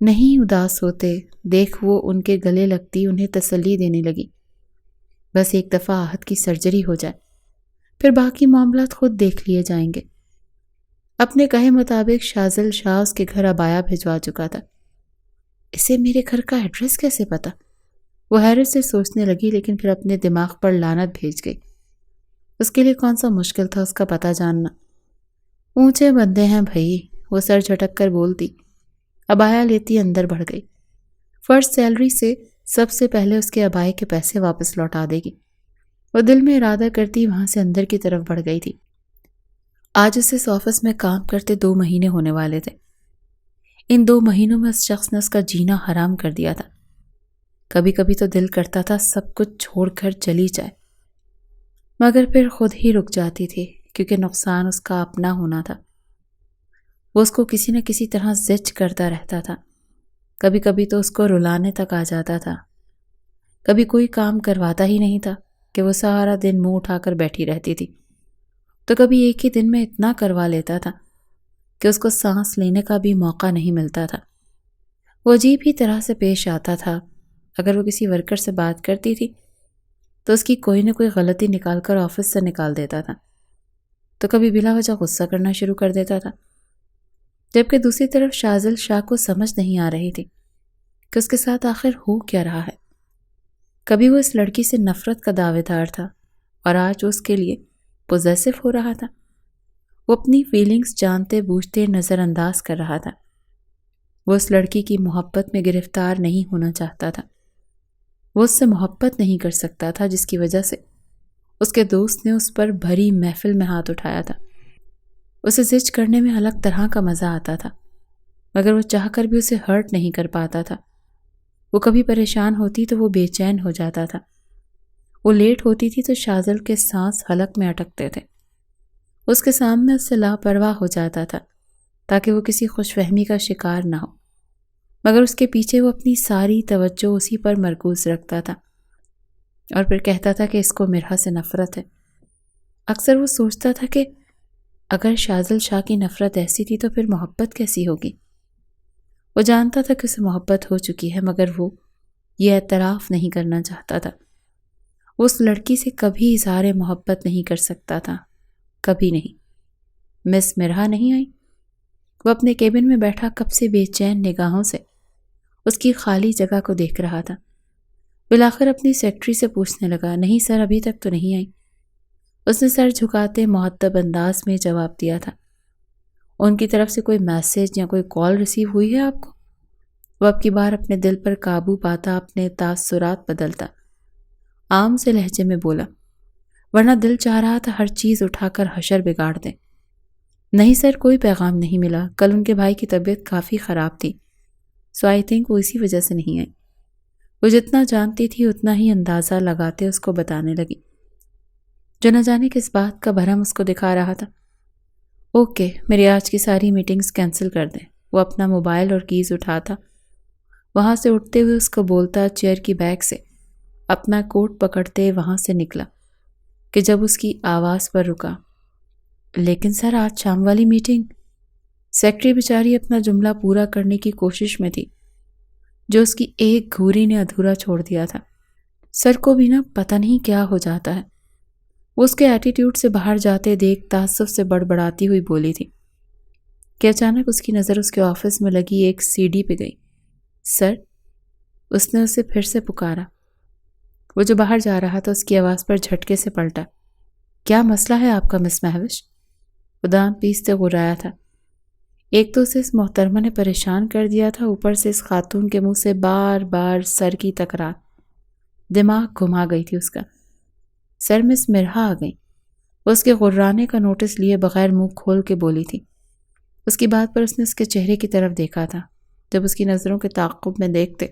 نہیں اداس ہوتے، دیکھ وہ ان کے گلے لگتی، انہیں تسلی دینے لگی۔ بس ایک دفعہ آہت کی سرجری ہو جائے، پھر باقی معاملات خود دیکھ لیے جائیں گے۔ اپنے کہے مطابق شازل شاہ اس کے گھر عبایا بھجوا چکا تھا۔ اسے میرے گھر کا ایڈریس کیسے پتا؟ وہ حیرت سے سوچنے لگی، لیکن پھر اپنے دماغ پر لعنت بھیج گئی۔ اس کے لیے کون سا مشکل تھا اس کا پتہ جاننا؟ اونچے بندے ہیں بھائی، وہ سر جھٹک کر بولتی، عبایا لیتی اندر بڑھ گئی۔ فرسٹ سیلری سے سب سے پہلے اس کے عبائے کے پیسے واپس لوٹا دے گی۔ وہ دل میں ارادہ کرتی وہاں سے اندر کی طرف بڑھ گئی تھی۔ آج اسے اس آفس میں کام کرتے 2 مہینے ہونے والے تھے۔ ان 2 مہینوں میں اس شخص نے اس کا جینا حرام کر دیا تھا۔ کبھی کبھی تو دل کرتا تھا سب کچھ چھوڑ کر چلی جائے، مگر پھر خود ہی رک جاتی تھی، کیونکہ نقصان اس کا اپنا ہونا تھا۔ وہ اس کو کسی نہ کسی طرح زج کرتا رہتا تھا۔ کبھی کبھی تو اس کو رلانے تک آ جاتا تھا۔ کبھی کوئی کام کرواتا ہی نہیں تھا کہ وہ سارا دن منہ اٹھا کر بیٹھی رہتی تھی، تو کبھی ایک ہی دن میں اتنا کروا لیتا تھا کہ اس کو سانس لینے کا بھی موقع نہیں ملتا تھا۔ وہ عجیب ہی طرح سے پیش آتا تھا۔ اگر وہ کسی ورکر سے بات کرتی تھی تو اس کی کوئی نہ کوئی غلطی نکال کر آفس سے نکال دیتا تھا، تو کبھی بلا وجہ غصہ کرنا شروع کر دیتا تھا۔ جبکہ دوسری طرف شازل شاہ کو سمجھ نہیں آ رہی تھی کہ اس کے ساتھ آخر ہو کیا رہا ہے۔ کبھی وہ اس لڑکی سے نفرت کا دعوے دار تھا، اور آج وہ اس کے لیے پوزیسو ہو رہا تھا۔ وہ اپنی فیلنگز جانتے بوجھتے نظر انداز کر رہا تھا۔ وہ اس لڑکی کی محبت میں گرفتار نہیں ہونا چاہتا تھا۔ وہ اس سے محبت نہیں کر سکتا تھا، جس کی وجہ سے اس کے دوست نے اس پر بھری محفل میں ہاتھ اٹھایا تھا۔ اسے زج کرنے میں الگ طرح کا مزہ آتا تھا، مگر وہ چاہ کر بھی اسے ہرٹ نہیں کر پاتا تھا۔ وہ کبھی پریشان ہوتی تو وہ بے چین ہو جاتا تھا۔ وہ لیٹ ہوتی تھی تو شازل کے سانس حلق میں اٹکتے تھے۔ اس کے سامنے اس سے لاپرواہ ہو جاتا تھا تاکہ وہ کسی خوش فہمی کا شکار نہ ہو، مگر اس کے پیچھے وہ اپنی ساری توجہ اسی پر مرکوز رکھتا تھا، اور پھر کہتا تھا کہ اس کو مرحا سے نفرت ہے۔ اکثر وہ سوچتا تھا کہ اگر شازل شاہ کی نفرت ایسی تھی تو پھر محبت کیسی ہوگی۔ وہ جانتا تھا کہ اسے محبت ہو چکی ہے، مگر وہ یہ اعتراف نہیں کرنا چاہتا تھا۔ وہ اس لڑکی سے کبھی اظہار محبت نہیں کر سکتا تھا، کبھی نہیں۔ مس مرحا نہیں آئی۔ وہ اپنے کیبن میں بیٹھا کب سے بے چین نگاہوں سے اس کی خالی جگہ کو دیکھ رہا تھا۔ بالآخر اپنی سیکرٹری سے پوچھنے لگا، نہیں سر، ابھی تک تو نہیں آئی۔ اس نے سر جھکاتے مؤدب انداز میں جواب دیا تھا، ان کی طرف سے کوئی میسج یا کوئی کال ریسیو ہوئی ہے آپ کو؟ وہ اب کی بار اپنے دل پر قابو پاتا اپنے تاثرات بدلتا عام سے لہجے میں بولا، ورنہ دل چاہ رہا تھا ہر چیز اٹھا کر حشر بگاڑ دیں۔ نہیں سر، کوئی پیغام نہیں ملا۔ کل ان کے بھائی کی طبیعت کافی خراب تھی، سو آئی تھنک وہ اسی وجہ سے نہیں آئی۔ وہ جتنا جانتی تھی اتنا ہی اندازہ لگاتے اس کو بتانے لگی، جو نہ جانے کس بات کا بھرم اس کو دکھا رہا تھا۔ اوکے، میری آج کی ساری میٹنگز کینسل کر دیں۔ وہ اپنا موبائل اور کیز اٹھاتا، وہاں سے اٹھتے ہوئے اس کو بولتا، چیئر کی بیک سے اپنا کوٹ پکڑتے وہاں سے نکلا کہ جب اس کی آواز پر رکا، لیکن سر آج شام والی میٹنگ۔ سیکرٹری بیچاری اپنا جملہ پورا کرنے کی کوشش میں تھی، جو اس کی ایک گھوری نے ادھورا چھوڑ دیا تھا۔ سر کو بھی نہ پتہ نہیں کیا ہو جاتا ہے۔ وہ اس کے ایٹیٹیوڈ سے باہر جاتے دیکھ تعصب سے بڑبڑاتی ہوئی بولی تھی کہ اچانک اس کی نظر اس کے آفس میں لگی ایک سی ڈی پہ گئی۔ سر، اس نے اسے پھر سے پکارا۔ وہ جو باہر جا رہا تھا اس کی آواز پر جھٹکے سے پلٹا۔ کیا مسئلہ ہے آپ کا مس مہوش؟ وہ دانت پیستے غرایا تھا۔ ایک تو اسے اس محترمہ نے پریشان کر دیا تھا، اوپر سے اس خاتون کے منہ سے بار بار سر کی تکرار۔ دماغ گھما گئی تھی اس کا۔ سر مس مرہا آ گئی۔ وہ اس کے غرانے کا نوٹس لیے بغیر منہ کھول کے بولی تھی۔ اس کی بات پر اس نے اس کے چہرے کی طرف دیکھا تھا۔ جب اس کی نظروں کے تعاقب میں دیکھتے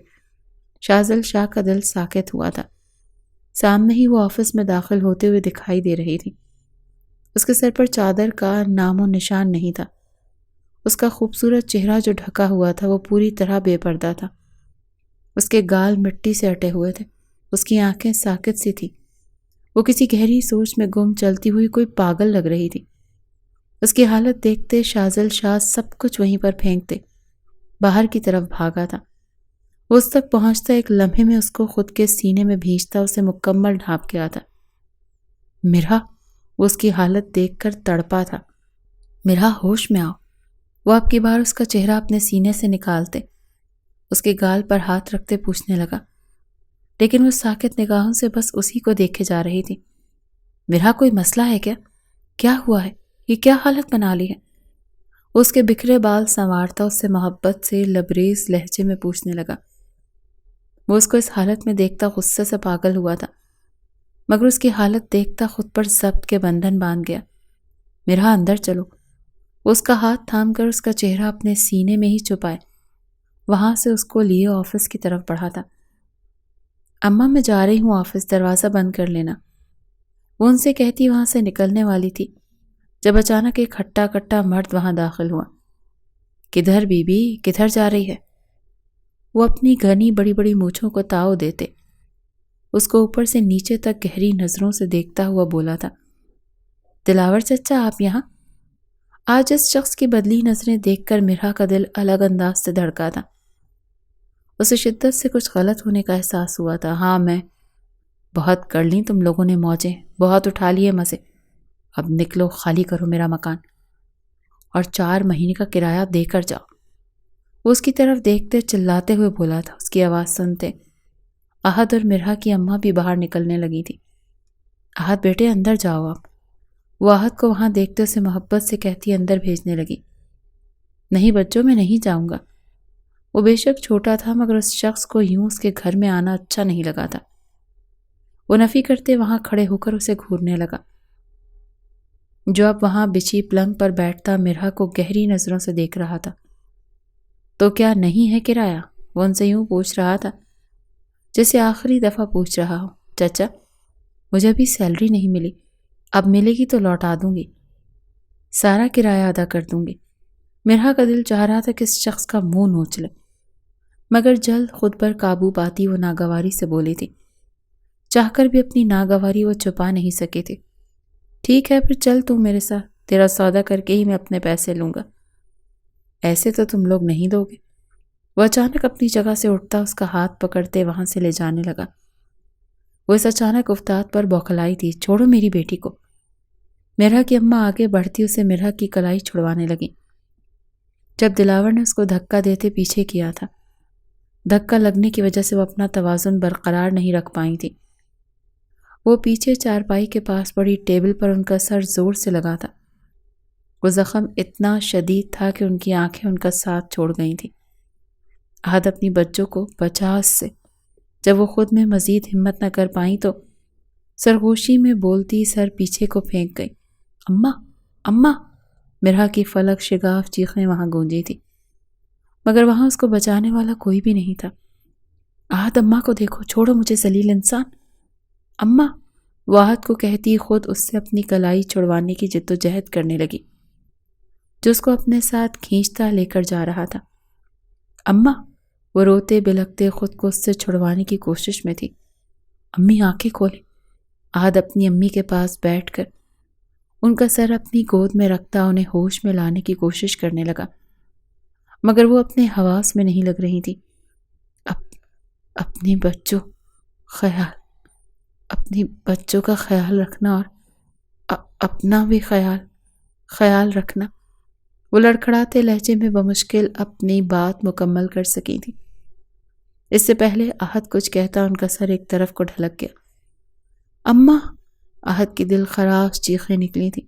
شاذل شاہ کا دل ساکت ہوا تھا۔ سامنے ہی وہ آفس میں داخل ہوتے ہوئے دکھائی دے رہی تھی۔ اس کے سر پر چادر کا نام و نشان نہیں تھا۔ اس کا خوبصورت چہرہ جو ڈھکا ہوا تھا وہ پوری طرح بے پردہ تھا۔ اس کے گال مٹی سے اٹے ہوئے تھے۔ اس کی آنکھیں ساکت سی تھی۔ وہ کسی گہری سوچ میں گم چلتی ہوئی کوئی پاگل لگ رہی تھی۔ اس کی حالت دیکھتے شاذل شاہ سب کچھ وہیں پر پھینکتے باہر کی طرف بھاگا تھا۔ وہ اس تک پہنچتا ایک لمحے میں اس کو خود کے سینے میں بھینچتا اسے مکمل ڈھانپ کے آتا۔ مرہا، وہ اس کی حالت دیکھ کر تڑپا تھا۔ مرہا، ہوش میں آؤ۔ وہ اب کی بار اس کا چہرہ اپنے سینے سے نکالتے اس کے گال پر ہاتھ رکھتے پوچھنے لگا، لیکن وہ ساکت نگاہوں سے بس اسی کو دیکھے جا رہی تھی۔ مرہا، کوئی مسئلہ ہے کیا؟ کیا ہوا ہے؟ یہ کیا حالت بنا لی ہے؟ وہ اس کے بکھرے بال سنوارتا اس سے محبت سے لبریز لہجے میں پوچھنے لگا۔ وہ اس کو اس حالت میں دیکھتا غصے سے پاگل ہوا تھا، مگر اس کی حالت دیکھتا خود پر ضبط کے بندھن باندھ گیا۔ مرہا، اندر چلو۔ وہ اس کا ہاتھ تھام کر اس کا چہرہ اپنے سینے میں ہی چھپائے وہاں سے اس کو لیے آفس کی طرف بڑھا تھا۔ اماں، میں جا رہی ہوں آفس، دروازہ بند کر لینا۔ وہ ان سے کہتی وہاں سے نکلنے والی تھی جب اچانک ایک ہٹا کٹا مرد وہاں داخل ہوا۔ کدھر بی بی، کدھر جا رہی ہے؟ وہ اپنی گھنی بڑی بڑی مونچھوں کو تاؤ دیتے اس کو اوپر سے نیچے تک گہری نظروں سے دیکھتا ہوا بولا تھا، دلاور چچا، آپ یہاں؟ آج اس شخص کی بدلی نظریں دیکھ کر مرہا کا دل الگ انداز سے دھڑکا تھا۔ اسے شدت سے کچھ غلط ہونے کا احساس ہوا تھا۔ ہاں، میں بہت کر لیں تم لوگوں نے موجیں، بہت اٹھا لیے مزے، اب نکلو، خالی کرو میرا مکان اور 4 مہینے کا کرایہ دے کر جاؤ۔ وہ اس کی طرف دیکھتے چلاتے ہوئے بولا تھا۔ اس کی آواز سنتے احد اور مرہا کی اماں بھی باہر نکلنے لگی تھی۔ احد بیٹے، اندر جاؤ آپ۔ وہ احد کو وہاں دیکھتے اسے محبت سے کہتی اندر بھیجنے لگی۔ نہیں بچوں، میں نہیں جاؤں گا۔ وہ بے شک چھوٹا تھا مگر اس شخص کو یوں اس کے گھر میں آنا اچھا نہیں لگا تھا۔ وہ نفی کرتے وہاں کھڑے ہو کر اسے گھورنے لگا، جو اب وہاں بچھی پلنگ پر بیٹھتا مرہا کو گہری نظروں سے دیکھ رہا تھا۔ تو کیا نہیں ہے کرایہ؟ وہ ان سے یوں پوچھ رہا تھا جیسے آخری دفعہ پوچھ رہا ہو۔ چچا، مجھے ابھی سیلری نہیں ملی، اب ملے گی تو لوٹا دوں گی، سارا کرایہ ادا کر دوں گی۔ مرہا کا دل چاہ رہا تھا کہ اس شخص کا منہ نوچ لے، مگر جلد خود پر قابو پاتی وہ ناگواری سے بولی تھی۔ چاہ کر بھی اپنی ناگواری وہ چھپا نہیں سکے تھے۔ ٹھیک ہے، پھر چل تو میرے ساتھ، تیرا سودا کر کے ہی میں اپنے پیسے لوں گا۔ ایسے تو تم لوگ نہیں دو گے۔ وہ اچانک اپنی جگہ سے اٹھتا اس کا ہاتھ پکڑتے وہاں سے لے جانے لگا۔ وہ اس اچانک افتاد پر بوکھلائی تھی۔ چھوڑو میری بیٹی کو۔ مرہا کی اماں آگے بڑھتی اسے مرہا کی کلائی چھڑوانے لگی، جب دلاور نے اس کو دھکا دیتے پیچھے کیا تھا۔ دھکا لگنے کی وجہ سے وہ اپنا توازن برقرار نہیں رکھ پائی تھی۔ وہ پیچھے چارپائی کے پاس پڑی ٹیبل پر ان کا سر زور سے لگا تھا۔ وہ زخم اتنا شدید تھا کہ ان کی آنکھیں ان کا ساتھ چھوڑ گئی تھیں۔ احد اپنی بچوں کو بچا اس سے۔ جب وہ خود میں مزید ہمت نہ کر پائیں تو سرگوشی میں بولتی سر پیچھے کو پھینک گئی۔ اماں، اماں! مرہا کی فلک شگاف چیخیں وہاں گونجی تھی، مگر وہاں اس کو بچانے والا کوئی بھی نہیں تھا۔ احد، اماں کو دیکھو، چھوڑو مجھے ذلیل انسان۔ اماں! وہ احد کو کہتی خود اس سے اپنی کلائی چھڑوانے کی جدوجہد کرنے لگی، جو اس کو اپنے ساتھ کھینچتا لے کر جا رہا تھا۔ اماں! وہ روتے بلکتے خود کو اس سے چھڑوانے کی کوشش میں تھی۔ امی آنکھیں کھولیں۔ احد اپنی امی کے پاس بیٹھ کر ان کا سر اپنی گود میں رکھتا انہیں ہوش میں لانے کی کوشش کرنے لگا، مگر وہ اپنے حواس میں نہیں لگ رہی تھی۔ اپنے بچوں کا خیال رکھنا اور اپنا بھی خیال رکھنا۔ وہ لڑکھڑاتے لہجے میں بمشکل اپنی بات مکمل کر سکی تھی۔ اس سے پہلے احد کچھ کہتا ان کا سر ایک طرف کو ڈھلک گیا۔ اماں! احد کی دل خراش چیخیں نکلی تھی،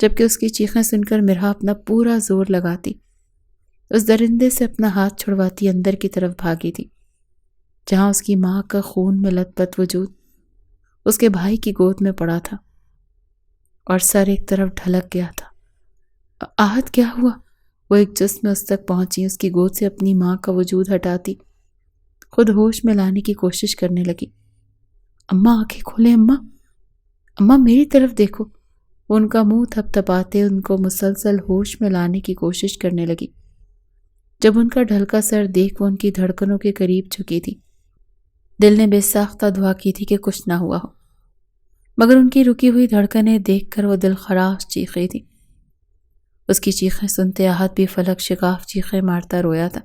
جبکہ اس کی چیخیں سن کر مرہا اپنا پورا زور لگاتی اس درندے سے اپنا ہاتھ چھڑواتی اندر کی طرف بھاگی تھی۔ جہاں اس کی ماں کا خون میں لت پت وجود اس کے بھائی کی گود میں پڑا تھا اور سر ایک طرف ڈھلک گیا تھا۔ آہت کیا ہوا؟ وہ ایک جسم میں اس تک پہنچی، اس کی گود سے اپنی ماں کا وجود ہٹاتی خود ہوش میں لانے کی کوشش کرنے لگی۔ اماں آنکھیں کھولیں، اماں میری طرف دیکھو۔ ان کا منہ تھپ تھپاتے ان کو مسلسل ہوش میں لانے کی کوشش کرنے لگی۔ جب ان کا ڈھلکا سر دیکھ وہ ان کی دھڑکنوں کے قریب جھکی تھی۔ دل نے بے ساختہ دعا کی تھی کہ کچھ نہ ہوا ہو، مگر ان کی رکی ہوئی دھڑکنیں دیکھ کر وہ دل خراش چیخ رہی تھی۔ اس کی چیخیں سنتے آہت بھی فلک شگاف چیخیں مارتا رویا تھا۔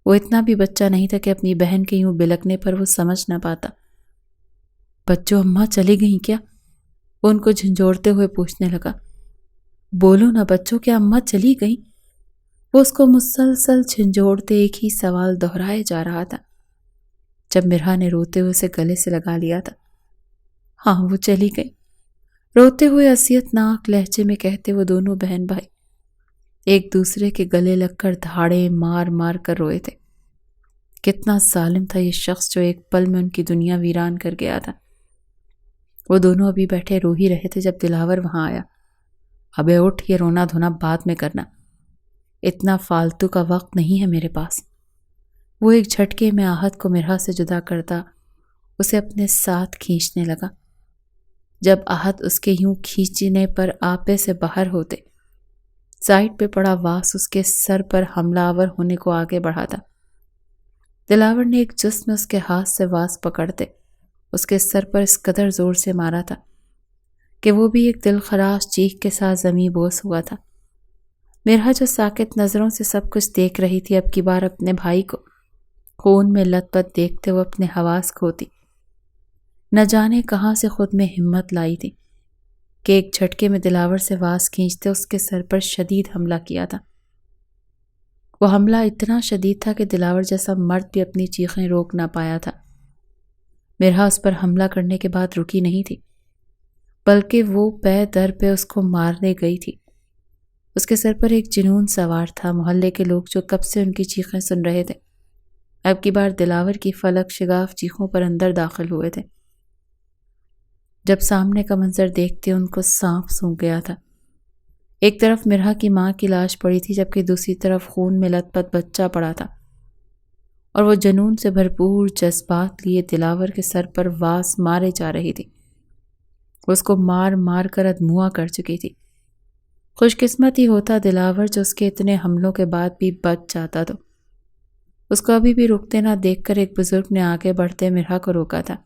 وہ اتنا بھی بچہ نہیں تھا کہ اپنی بہن کے یوں بلکنے پر وہ سمجھ نہ پاتا۔ بچوں، اماں چلی گئیں کیا؟ وہ ان کو جھنجھوڑتے ہوئے پوچھنے لگا۔ بولو نا بچوں، کیا اماں چلی گئیں؟ وہ اس کو مسلسل جھنجھوڑتے ایک ہی سوال دہرائے جا رہا تھا۔ جب مرہا نے روتے ہوئے اسے گلے سے لگا لیا تھا۔ ہاں، وہ چلی گئی، روتے ہوئے عصیت ناک لہجے میں کہتے وہ دونوں بہن بھائی ایک دوسرے کے گلے لگ کر دھاڑے مار مار کر روئے تھے۔ کتنا ظالم تھا یہ شخص جو ایک پل میں ان کی دنیا ویران کر گیا تھا۔ وہ دونوں ابھی بیٹھے رو ہی رہے تھے جب دلاور وہاں آیا۔ ابے اٹھ، یہ رونا دھونا بعد میں کرنا، اتنا فالتو کا وقت نہیں ہے میرے پاس۔ وہ ایک جھٹکے میں آہت کو مرہا سے جدا کرتا اسے اپنے ساتھ کھینچنے لگا۔ جب آہت اس کے یوں کھینچنے پر آپے سے باہر ہوتے، سائڈ پہ پڑا واس اس کے سر پر حملہ آور ہونے کو آگے بڑھا تھا۔ دلاور نے ایک جسم میں اس کے ہاتھ سے واس پکڑتے اس کے سر پر اس قدر زور سے مارا تھا کہ وہ بھی ایک دل خراش چیخ کے ساتھ زمیں بوس ہوا تھا۔ مرہا جو ساکت نظروں سے سب کچھ دیکھ رہی تھی، اب کی بار اپنے بھائی کو خون میں لت پت دیکھتے وہ اپنے حواس کھوتی۔ نہ جانے کہاں سے خود میں ہمت لائی تھی کہ ایک جھٹکے میں دلاور سے واس کھینچتے اس کے سر پر شدید حملہ کیا تھا۔ وہ حملہ اتنا شدید تھا کہ دلاور جیسا مرد بھی اپنی چیخیں روک نہ پایا تھا۔ مرہا اس پر حملہ کرنے کے بعد رکی نہیں تھی، بلکہ وہ پے در پہ اس کو مارنے گئی تھی۔ اس کے سر پر ایک جنون سوار تھا۔ محلے کے لوگ جو کب سے ان کی چیخیں سن رہے تھے، اب کی بار دلاور کی فلک شگاف چیخوں پر اندر داخل ہوئے تھے۔ جب سامنے کا منظر دیکھتے ان کو سانپ سونگھ گیا تھا۔ ایک طرف مرہا کی ماں کی لاش پڑی تھی، جبکہ دوسری طرف خون میں لت پت بچہ پڑا تھا، اور وہ جنون سے بھرپور جذبات لیے دلاور کے سر پر واس مارے جا رہی تھی۔ وہ اس کو مار مار کر ادموا کر چکی تھی۔ خوش قسمت ہی ہوتا دلاور جو اس کے اتنے حملوں کے بعد بھی بچ جاتا تو۔ اس کو ابھی بھی رکتے نہ دیکھ کر ایک بزرگ نے آگے بڑھتے مرہا کو روکا تھا۔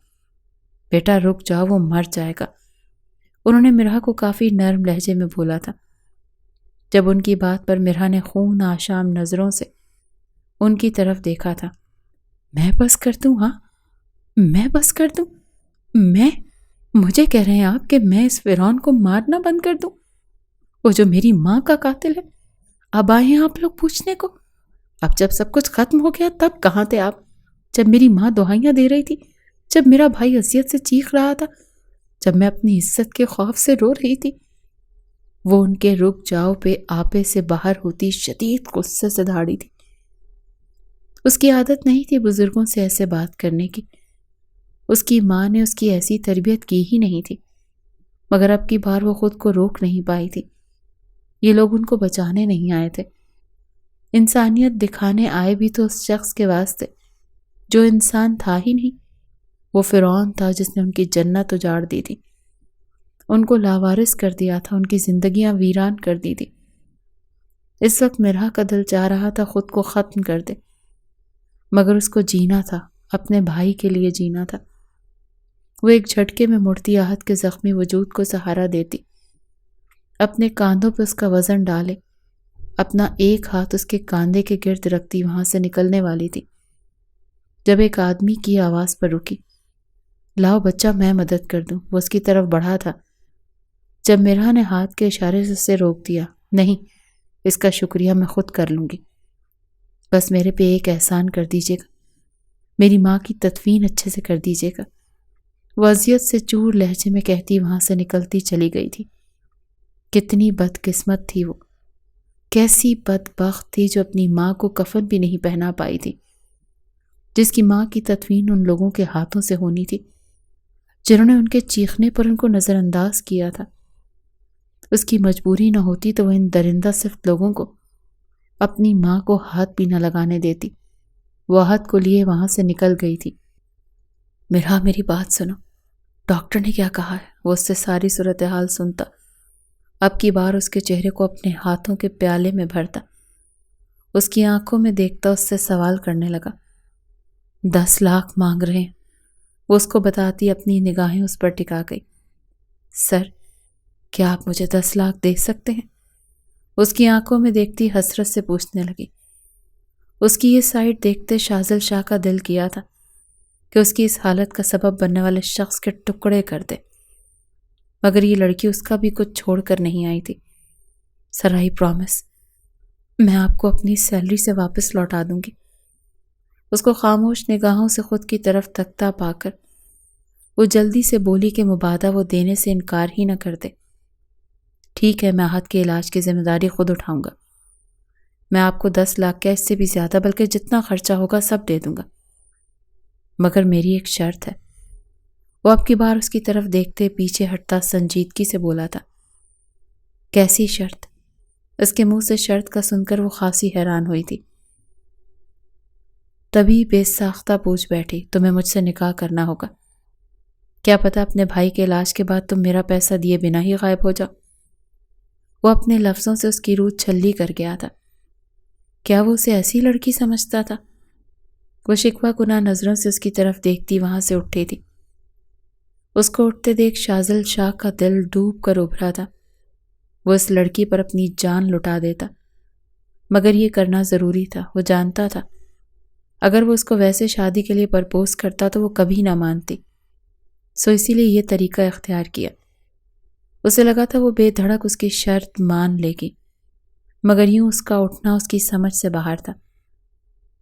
بیٹا رک جاؤ، وہ مر جائے گا، انہوں نے مرہا کو کافی نرم لہجے میں بولا تھا۔ جب ان کی بات پر مرہا نے خون آشام نظروں سے ان کی طرف دیکھا تھا۔ میں بس کر دوں؟ ہاں میں بس کر دوں؟ مجھے کہہ رہے ہیں آپ کہ میں اس فرعون کو مارنا بند کر دوں، وہ جو میری ماں کا قاتل ہے؟ اب آئے ہیں آپ لوگ پوچھنے کو؟ اب جب سب کچھ ختم ہو گیا تب کہاں تھے آپ؟ جب میری ماں دہائیاں دے رہی تھی، جب میرا بھائی اذیت سے چیخ رہا تھا، جب میں اپنی عزت کے خوف سے رو رہی تھی؟ وہ ان کے رک جاؤ پہ آپے سے باہر ہوتی شدید غصے سے دھاڑی تھی۔ اس کی عادت نہیں تھی بزرگوں سے ایسے بات کرنے کی، اس کی ماں نے اس کی ایسی تربیت کی ہی نہیں تھی، مگر اب کی بار وہ خود کو روک نہیں پائی تھی۔ یہ لوگ ان کو بچانے نہیں آئے تھے، انسانیت دکھانے آئے بھی تو اس شخص کے واسطے جو انسان تھا ہی نہیں۔ وہ فرعون تھا جس نے ان کی جنت اجاڑ دی تھی، ان کو لاوارث کر دیا تھا، ان کی زندگیاں ویران کر دی تھی۔ اس وقت مرہا کا دل چاہ رہا تھا خود کو ختم کر دے، مگر اس کو جینا تھا، اپنے بھائی کے لیے جینا تھا۔ وہ ایک جھٹکے میں مڑتی آہت کے زخمی وجود کو سہارا دیتی، اپنے کاندھوں پہ اس کا وزن ڈالے، اپنا ایک ہاتھ اس کے کاندھے کے گرد رکھتی وہاں سے نکلنے والی تھی، جب ایک آدمی کی آواز پر رکی۔ لاؤ بچہ، میں مدد کر دوں، وہ اس کی طرف بڑھا تھا، جب مرہا نے ہاتھ کے اشارے سے اسے روک دیا۔ نہیں، اس کا شکریہ میں خود کر لوں گی، بس میرے پہ ایک احسان کر دیجیے گا، میری ماں کی تدفین اچھے سے کر دیجیے گا، وہ اذیت سے چور لہجے میں کہتی وہاں سے نکلتی چلی گئی تھی۔ کتنی بدقسمت تھی وہ، کیسی بدبخت تھی جو اپنی ماں کو کفن بھی نہیں پہنا پائی تھی۔ جس کی ماں کی تدفین ان لوگوں کے ہاتھوں سے ہونی تھی جنہوں نے ان کے چیخنے پر ان کو نظر انداز کیا تھا۔ اس کی مجبوری نہ ہوتی تو وہ ان درندہ صفت لوگوں کو اپنی ماں کو ہاتھ بھی نہ لگانے دیتی۔ وہ عہد کو لیے وہاں سے نکل گئی تھی۔ مرحا، میری بات سنو، ڈاکٹر نے کیا کہا ہے؟ وہ اس سے ساری صورتحال سنتا، اب کی بار اس کے چہرے کو اپنے ہاتھوں کے پیالے میں بھرتا، اس کی آنکھوں میں دیکھتا، اس سے سوال کرنے لگا۔ 10 لاکھ مانگ رہے ہیں، وہ اس کو بتاتی اپنی نگاہیں اس پر ٹکا گئی۔ سر، کیا آپ مجھے 10 لاکھ دے سکتے ہیں؟ اس کی آنکھوں میں دیکھتی حسرت سے پوچھنے لگی۔ اس کی یہ سائٹ دیکھتے شاذل شاہ کا دل کیا تھا کہ اس کی اس حالت کا سبب بننے والے شخص کے ٹکڑے کر دے، مگر یہ لڑکی اس کا بھی کچھ چھوڑ کر نہیں آئی تھی۔ سر، آئی پرومس، میں آپ کو اپنی سیلری سے واپس لوٹا دوں گی۔ اس کو خاموش نگاہوں سے خود کی طرف تکتا پا کر وہ جلدی سے بولی کہ مبادہ وہ دینے سے انکار ہی نہ کرتے۔ ٹھیک ہے، میں عہد کے علاج کی ذمہ داری خود اٹھاؤں گا۔ میں آپ کو 10 لاکھ کیا، اس سے بھی زیادہ، بلکہ جتنا خرچہ ہوگا سب دے دوں گا، مگر میری ایک شرط ہے۔ وہ اب کی بار اس کی طرف دیکھتے پیچھے ہٹتا سنجیدگی سے بولا تھا۔ کیسی شرط؟ اس کے منہ سے شرط کا سن کر وہ خاصی حیران ہوئی تھی۔ تبھی بے ساختہ پوچھ بیٹھی، تمہیں مجھ سے نکاح کرنا ہوگا۔ کیا پتہ اپنے بھائی کے علاج کے بعد تم میرا پیسہ دیے بنا ہی غائب ہو جاؤ۔ وہ اپنے لفظوں سے اس کی روح چھلی کر گیا تھا۔ کیا وہ اسے ایسی لڑکی سمجھتا تھا؟ وہ شکوہ کناہ نظروں سے اس کی طرف دیکھتی وہاں سے اٹھی تھی۔ اس کو اٹھتے دیکھ شاذل شاہ کا دل ڈوب کر ابھرا تھا۔ وہ اس لڑکی پر اپنی جان لٹا دیتا، مگر یہ کرنا ضروری تھا۔ وہ جانتا تھا اگر وہ اس کو ویسے شادی کے لیے پرپوز کرتا تو وہ کبھی نہ مانتی، سو اسی لیے یہ طریقہ اختیار کیا۔ اسے لگا تھا وہ بے دھڑک اس کی شرط مان لے گی، مگر یوں اس کا اٹھنا اس کی سمجھ سے باہر تھا۔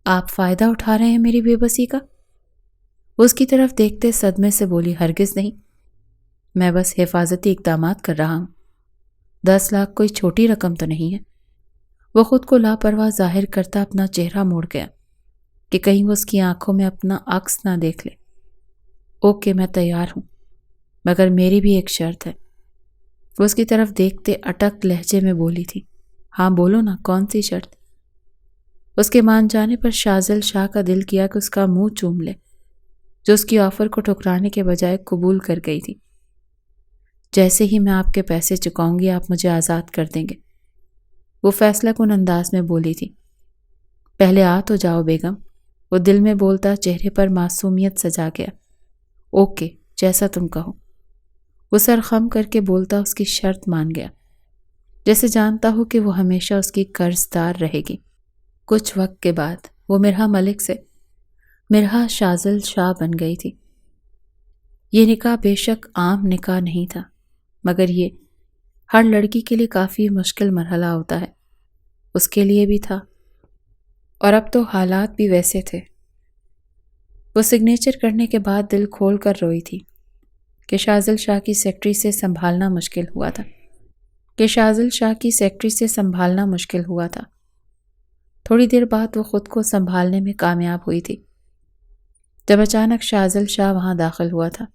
آپ فائدہ اٹھا رہے ہیں میری بے بسی کا؟ وہ اس کی طرف دیکھتے صدمے سے بولی۔ ہرگز نہیں، میں بس حفاظتی اقدامات کر رہا ہوں۔ 10 لاکھ کوئی چھوٹی رقم تو نہیں ہے۔ وہ خود کو لاپرواہ ظاہر کرتا اپنا چہرہ موڑ گیا کہ کہیں وہ اس کی آنکھوں میں اپنا عکس نہ دیکھ لے۔ اوکے، میں تیار ہوں، مگر میری بھی ایک شرط ہے۔ وہ اس کی طرف دیکھتے اٹک لہجے میں بولی تھی۔ ہاں بولو نا، کون سی شرط؟ اس کے مان جانے پر شاذل شاہ کا دل کیا کہ اس کا منہ چوم لے، جو اس کی آفر کو ٹھکرانے کے بجائے قبول کر گئی تھی۔ جیسے ہی میں آپ کے پیسے چکاؤں گی آپ مجھے آزاد کر دیں گے، وہ فیصلہ کن انداز میں بولی تھی۔ پہلے آ تو جاؤ بیگم، وہ دل میں بولتا چہرے پر معصومیت سجا گیا۔ اوکے، جیسا تم کہو، وہ سر خم کر کے بولتا اس کی شرط مان گیا، جیسے جانتا ہو کہ وہ ہمیشہ اس کی قرض دار رہے گی۔ کچھ وقت کے بعد وہ مرحا ملک سے مرحا شاذل شاہ بن گئی تھی۔ یہ نکاح بے شک عام نکاح نہیں تھا، مگر یہ ہر لڑکی کے لیے کافی مشکل مرحلہ ہوتا ہے، اس کے لیے بھی تھا، اور اب تو حالات بھی ویسے تھے۔ وہ سگنیچر کرنے کے بعد دل کھول کر روئی تھی کہ شاذل شاہ کی سیکرٹری سے سنبھالنا مشکل ہوا تھا۔ تھوڑی دیر بعد وہ خود کو سنبھالنے میں کامیاب ہوئی تھی جب اچانک شاذل شاہ وہاں داخل ہوا تھا۔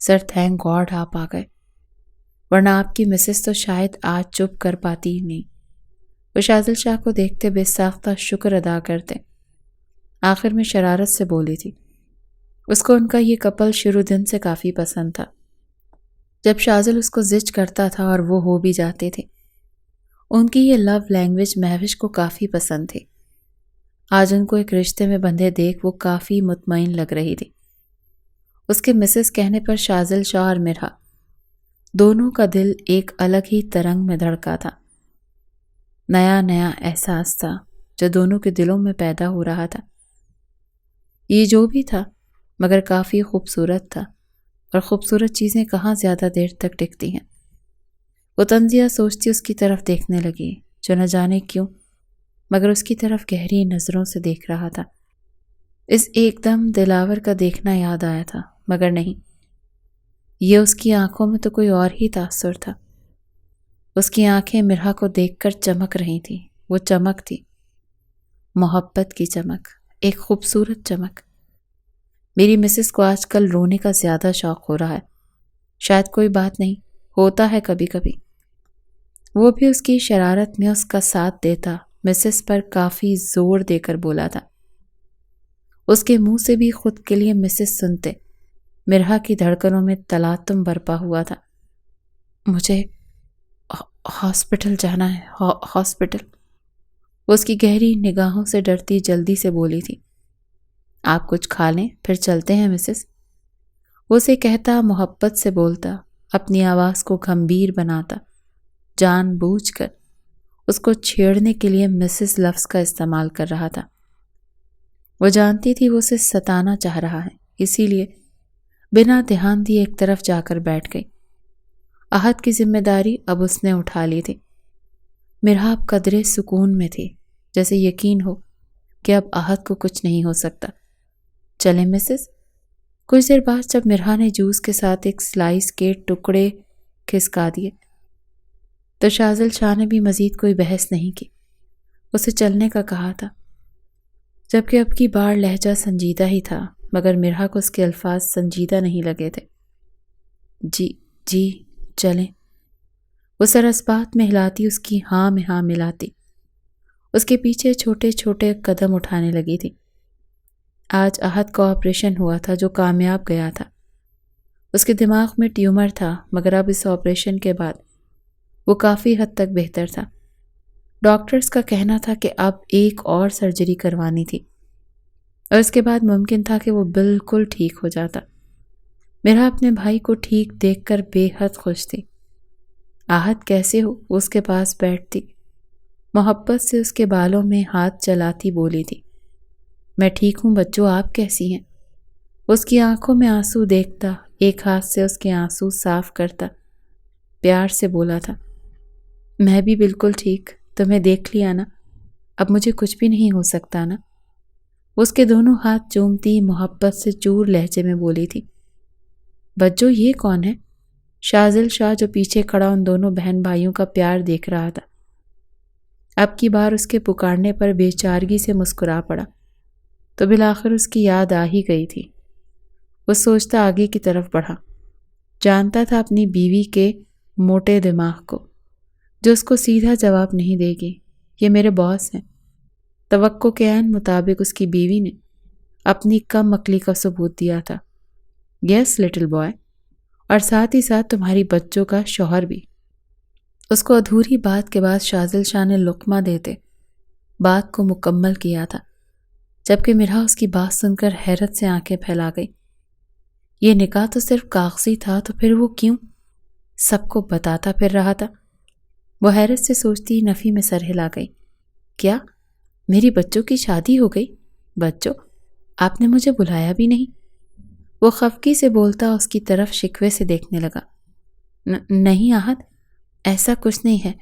سر، تھینک گاڈ آپ آ گئے، ورنہ آپ کی مسز تو شاید آج چپ کر پاتی ہی نہیں۔ وہ شاذل شاہ کو دیکھتے بے ساختہ شکر ادا کرتے آخر میں شرارت سے بولی تھی۔ اس کو ان کا یہ کپل شروع دن سے کافی پسند تھا۔ جب شاذل اس کو زج کرتا تھا اور وہ ہو بھی جاتے تھے، ان کی یہ لو لینگویج مہوش کو کافی پسند تھی۔ آج ان کو ایک رشتے میں بندھے دیکھ وہ کافی مطمئن لگ رہی تھی۔ اس کے مسز کہنے پر شاذل شاہ اور مرحا دونوں کا دل ایک الگ ہی ترنگ میں دھڑکا تھا۔ نیا نیا احساس تھا جو دونوں کے دلوں میں پیدا ہو رہا تھا۔ یہ جو بھی تھا مگر کافی خوبصورت تھا، اور خوبصورت چیزیں کہاں زیادہ دیر تک ٹکتی ہیں۔ وہ طنزیہ سوچتی اس کی طرف دیکھنے لگی، جو نہ جانے کیوں مگر اس کی طرف گہری نظروں سے دیکھ رہا تھا۔ اس ایک دم دلاور کا دیکھنا یاد آیا تھا، مگر نہیں، یہ اس کی آنکھوں میں تو کوئی اور ہی تاثر تھا۔ اس کی آنکھیں مرحا کو دیکھ کر چمک رہی تھیں۔ وہ چمک تھی، محبت کی چمک، ایک خوبصورت چمک۔ میری مسز کو آج کل رونے کا زیادہ شوق ہو رہا ہے۔ شاید کوئی بات نہیں، ہوتا ہے کبھی کبھی۔ وہ بھی اس کی شرارت میں اس کا ساتھ دیتا مسز پر کافی زور دے کر بولا تھا۔ اس کے منہ سے بھی خود کے لیے مسز سنتے مرحا کی دھڑکنوں میں تلاطم برپا ہوا تھا۔ مجھے ہاسپٹل جانا ہے، ہاسپٹل۔ وہ اس کی گہری نگاہوں سے ڈرتی جلدی سے بولی تھی۔ آپ کچھ کھا لیں پھر چلتے ہیں مسز۔ وہ اسے کہتا، محبت سے بولتا، اپنی آواز کو گھمبیر بناتا، جان بوجھ کر اس کو چھیڑنے کے لیے مسز لفظ کا استعمال کر رہا تھا۔ وہ جانتی تھی وہ اسے ستانا چاہ رہا ہے، اسی لیے بنا دھیان دیے ایک طرف جا کر بیٹھ گئی۔ احد کی ذمہ داری اب اس نے اٹھا لی تھی۔ مرحا اب قدرے سکون میں تھی، جیسے یقین ہو کہ اب احد کو کچھ نہیں ہو سکتا۔ چلیں مسز۔ کچھ دیر بعد جب مرحا نے جوس کے ساتھ ایک سلائس کے ٹکڑے کھسکا دیے تو شازل شاہ نے بھی مزید کوئی بحث نہیں کی، اسے چلنے کا کہا تھا، جبکہ اب کی بار لہجہ سنجیدہ ہی تھا، مگر مرحا کو اس کے الفاظ سنجیدہ نہیں لگے تھے۔ جی چلیں۔ وہ سر اسبات میں ہلاتی اس کی ہاں میں ہاں ملاتی، اس کے پیچھے چھوٹے چھوٹے قدم اٹھانے لگی تھی۔ آج احد کا آپریشن ہوا تھا جو کامیاب گیا تھا۔ اس کے دماغ میں ٹیومر تھا، مگر اب اس آپریشن کے بعد وہ کافی حد تک بہتر تھا۔ ڈاکٹرز کا کہنا تھا کہ اب ایک اور سرجری کروانی تھی اور اس کے بعد ممکن تھا کہ وہ بالکل ٹھیک ہو جاتا۔ میرا اپنے بھائی کو ٹھیک دیکھ کر بے حد خوش تھی۔ آہد کیسے ہو؟ اس کے پاس بیٹھتی، محبت سے اس کے بالوں میں ہاتھ چلاتی بولی تھی۔ میں ٹھیک ہوں بچوں، آپ کیسی ہیں؟ اس کی آنکھوں میں آنسو دیکھتا ایک ہاتھ سے اس کے آنسو صاف کرتا پیار سے بولا تھا، میں بھی بالکل ٹھیک، تمہیں دیکھ لیا نا، اب مجھے کچھ بھی نہیں ہو سکتا نا۔ اس کے دونوں ہاتھ چومتی محبت سے چور لہجے میں بولی تھی۔ بچوں یہ کون ہے؟ شازل شاہ جو پیچھے کھڑا ان دونوں بہن بھائیوں کا پیار دیکھ رہا تھا، اب کی بار اس کے پکارنے پر بے چارگی سے مسکرا پڑا تو بالآخر اس کی یاد آ ہی گئی تھی۔ وہ سوچتا آگے کی طرف بڑھا، جانتا تھا اپنی بیوی کے موٹے دماغ کو، جو اس کو سیدھا جواب نہیں دے گی، یہ میرے باس ہیں۔ توقع کے عین مطابق اس کی بیوی نے اپنی کم عقلی کا ثبوت دیا تھا۔ یس لٹل بوائے، اور ساتھ ہی ساتھ تمہاری بچوں کا شوہر بھی۔ اس کو ادھوری بات کے بعد شازل شاہ نے لقمہ دیتے بات کو مکمل کیا تھا، جبکہ مرحا اس کی بات سن کر حیرت سے آنکھیں پھیلا گئی۔ یہ نکاح تو صرف کاغذی تھا، تو پھر وہ کیوں سب کو بتاتا پھر رہا تھا؟ وہ حیرت سے سوچتی نفی میں سر ہلا گئی۔ کیا میری بچوں کی شادی ہو گئی؟ بچوں؟ آپ نے مجھے بلایا بھی نہیں؟ وہ خفگی سے بولتا اس کی طرف شکوے سے دیکھنے لگا۔ نہیں احد، ایسا کچھ نہیں ہے،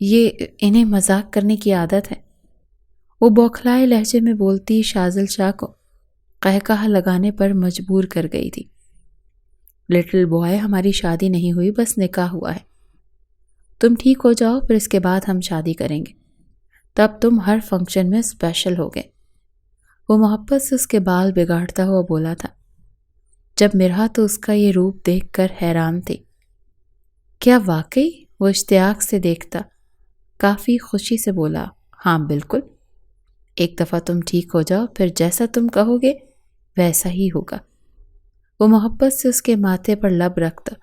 یہ انہیں مذاق کرنے کی عادت ہے۔ وہ بوکھلائے لہجے میں بولتی شازل شاہ کو قہقہہ لگانے پر مجبور کر گئی تھی۔ لٹل بوائے، ہماری شادی نہیں ہوئی، بس نکاح ہوا ہے۔ تم ٹھیک ہو جاؤ، پھر اس کے بعد ہم شادی کریں گے، تب تم ہر فنکشن میں اسپیشل ہوگے۔ وہ محبت سے اس کے بال بگاڑتا ہوا بولا تھا، جب مرحا تو اس کا یہ روپ دیکھ کر حیران تھی۔ کیا واقعی؟ وہ اشتیاق سے دیکھتا کافی خوشی سے بولا، ہاں بالکل، ایک دفعہ تم ٹھیک ہو جاؤ، پھر جیسا تم کہو گے ویسا ہی ہوگا۔ وہ محبت سے اس کے ماتھے پر لب رکھتا،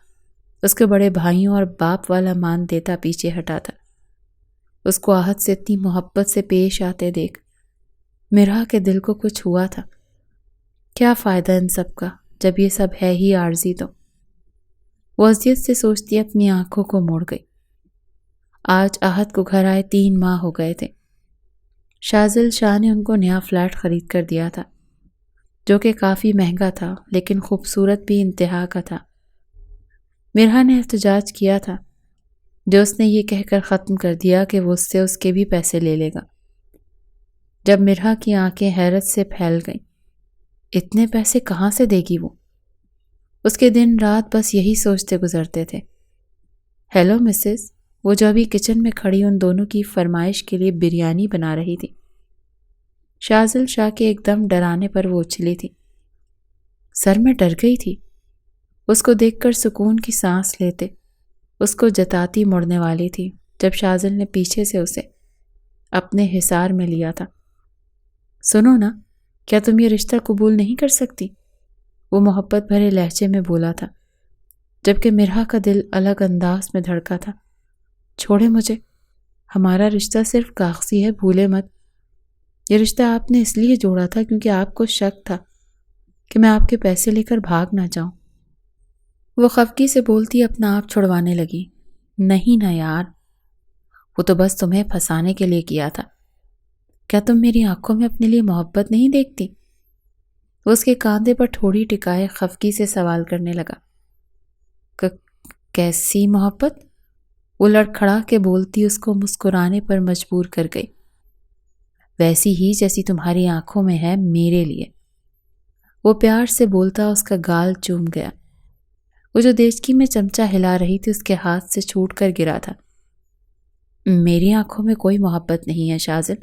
اس کے بڑے بھائیوں اور باپ والا مان دیتا پیچھے ہٹاتا۔ اس کو آہد سے اتنی محبت سے پیش آتے دیکھ مرحا کے دل کو کچھ ہوا تھا۔ کیا فائدہ ان سب کا جب یہ سب ہے ہی عارضی؟ تو وہ اذیت سے سوچتی اپنی آنکھوں کو موڑ گئی۔ آج احد کو گھر آئے 3 ماہ ہو گئے تھے۔ شازل شاہ نے ان کو نیا فلیٹ خرید کر دیا تھا، جو کہ کافی مہنگا تھا لیکن خوبصورت بھی انتہا کا تھا۔ مرحا نے احتجاج کیا تھا، جو اس نے یہ کہہ کر ختم کر دیا کہ وہ اس سے اس کے بھی پیسے لے لے گا۔ جب مرحا کی آنکھیں حیرت سے پھیل گئیں، اتنے پیسے کہاں سے دے گی وہ؟ اس کے دن رات بس یہی سوچتے گزرتے تھے۔ ہیلو مسز، وہ جو ابھی کچن میں کھڑی ان دونوں کی فرمائش کے لیے بریانی بنا رہی تھی۔ شازل شاہ کے ایک دم ڈرانے پر وہ اچھلی تھی۔ سر میں ڈر گئی تھی۔ اس کو دیکھ کر سکون کی سانس لیتے اس کو جتاتی مڑنے والی تھی جب شازل نے پیچھے سے اسے اپنے حصار میں لیا تھا۔ سنو نا، کیا تم یہ رشتہ قبول نہیں کر سکتی؟ وہ محبت بھرے لہجے میں بولا تھا، جبکہ مرحا کا دل الگ انداز میں دھڑکا تھا۔ چھوڑے مجھے، ہمارا رشتہ صرف کاغذی ہے، بھولے مت۔ یہ رشتہ آپ نے اس لیے جوڑا تھا کیونکہ آپ کو شک تھا کہ میں آپ کے پیسے لے کر بھاگ نہ جاؤں۔ وہ خفگی سے بولتی اپنا آپ چھڑوانے لگی۔ نہیں نا یار، وہ تو بس تمہیں پھنسانے کے لیے کیا تھا۔ کیا تم میری آنکھوں میں اپنے لیے محبت نہیں دیکھتی؟ وہ اس کے کاندھے پر تھوڑی ٹکائے خفگی سے سوال کرنے لگا۔ کیسی محبت؟ وہ لڑکھڑا کے بولتی اس کو مسکرانے پر مجبور کر گئی۔ ویسی ہی جیسی تمہاری آنکھوں میں ہے میرے لیے۔ وہ پیار سے بولتا اس کا گال چوم گیا۔ وہ جو دیچکی میں چمچہ ہلا رہی تھی اس کے ہاتھ سے چھوٹ کر گرا تھا۔ میری آنکھوں میں کوئی محبت نہیں ہے شازل،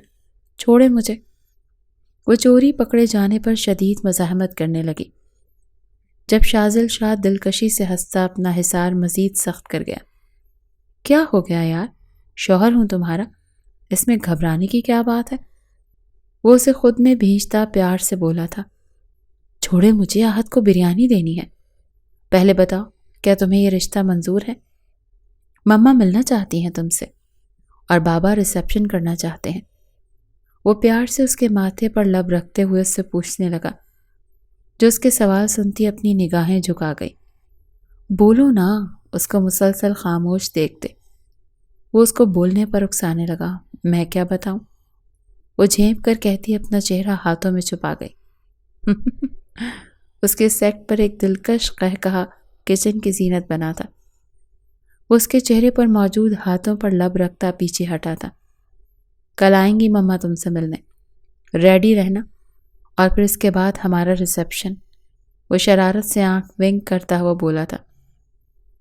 چھوڑے مجھے۔ وہ چوری پکڑے جانے پر شدید مزاحمت کرنے لگی۔ جب شازل شاہ دلکشی سے ہنستا اپنا حصار مزید سخت کر گیا۔ کیا ہو گیا یار؟ شوہر ہوں تمہارا، اس میں گھبرانے کی کیا بات ہے؟ وہ اسے خود میں بھیجتا پیار سے بولا تھا۔ چھوڑے مجھے، آہت کو بریانی دینی ہے۔ پہلے بتاؤ، کیا تمہیں یہ رشتہ منظور ہے؟ مما ملنا چاہتی ہیں تم سے، اور بابا ریسیپشن کرنا چاہتے ہیں۔ وہ پیار سے اس کے ماتھے پر لب رکھتے ہوئے اس سے پوچھنے لگا، جو اس کے سوال سنتی اپنی نگاہیں جھکا گئی۔ بولو نا، اس کو مسلسل خاموش دیکھتے وہ اس کو بولنے پر اکسانے لگا۔ میں کیا بتاؤں؟ وہ جھینپ کر کہتی اپنا چہرہ ہاتھوں میں چھپا گئی۔ اس کے سیٹ پر ایک دلکش قہقہا کچن کی زینت بنا تھا۔ وہ اس کے چہرے پر موجود ہاتھوں پر لب رکھتا پیچھے ہٹا تھا۔ کل آئیں گی مما تم سے ملنے، ریڈی رہنا، اور پھر اس کے بعد ہمارا ریسیپشن۔ وہ شرارت سے آنکھ ونک کرتا ہوا بولا تھا۔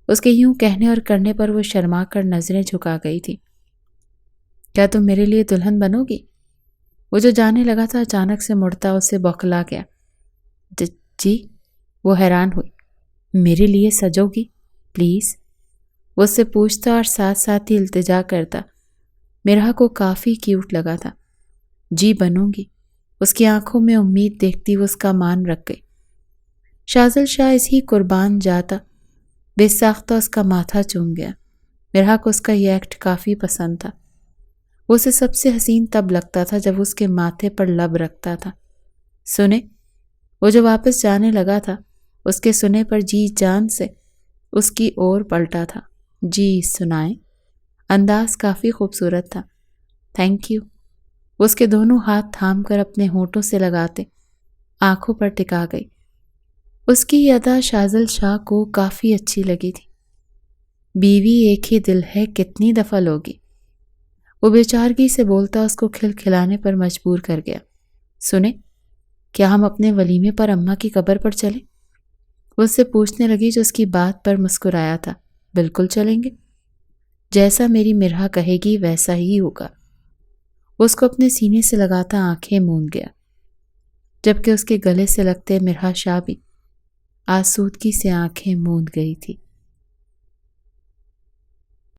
اس کے یوں کہنے اور کرنے پر وہ شرما کر نظریں جھکا گئی تھی۔ کیا تم میرے لیے دلہن بنو گی؟ وہ جو جانے لگا تھا اچانک سے مڑتا اسے بوکھلا گیا۔ جی؟ وہ حیران ہوئی۔ میرے لیے سجو گی پلیز؟ وہ اس سے پوچھتا اور ساتھ ساتھ ہی التجا کرتا۔ مرحا کو کافی کیوٹ لگا تھا۔ جی بنوں گی۔ اس کی آنکھوں میں امید دیکھتی وہ اس کا مان رکھ گئی۔ شازل شاہ اسی قربان جاتا بے ساختہ اس کا ماتھا چوم گیا۔ مرحا کو اس کا یہ ایکٹ کافی پسند تھا۔ وہ اسے سب سے حسین تب لگتا تھا جب اس کے ماتھے پر لب رکھتا تھا۔ سنے؟ وہ جو واپس جانے لگا تھا اس کے سنے پر جی جان سے اس کی اور پلٹا تھا۔ جی سنائیں۔ انداز کافی خوبصورت تھا۔ Thank you. وہ اس کے دونوں ہاتھ تھام کر اپنے ہونٹوں سے لگاتے آنکھوں پر ٹکا گئی۔ اس کی یہ ادا شازل شاہ کو کافی اچھی لگی تھی۔ بیوی ایک ہی دل ہے، کتنی دفعہ لوگی؟ وہ بیچارگی سے بولتا اس کو کھلکھلانے پر مجبور کر گیا۔ سنے، کیا ہم اپنے ولیمے پر اماں کی قبر پر چلیں؟ وہ اس سے پوچھنے لگی جو اس کی بات پر مسکرایا تھا۔ بالکل چلیں گے، جیسا میری مرحا کہے گی ویسا ہی ہوگا۔ وہ اس کو اپنے سینے سے لگاتا آنکھیں موند گیا، جبکہ اس کے گلے سے لگتے مرحا شاہ بھی آسودگی سے آنکھیں موند گئی تھی۔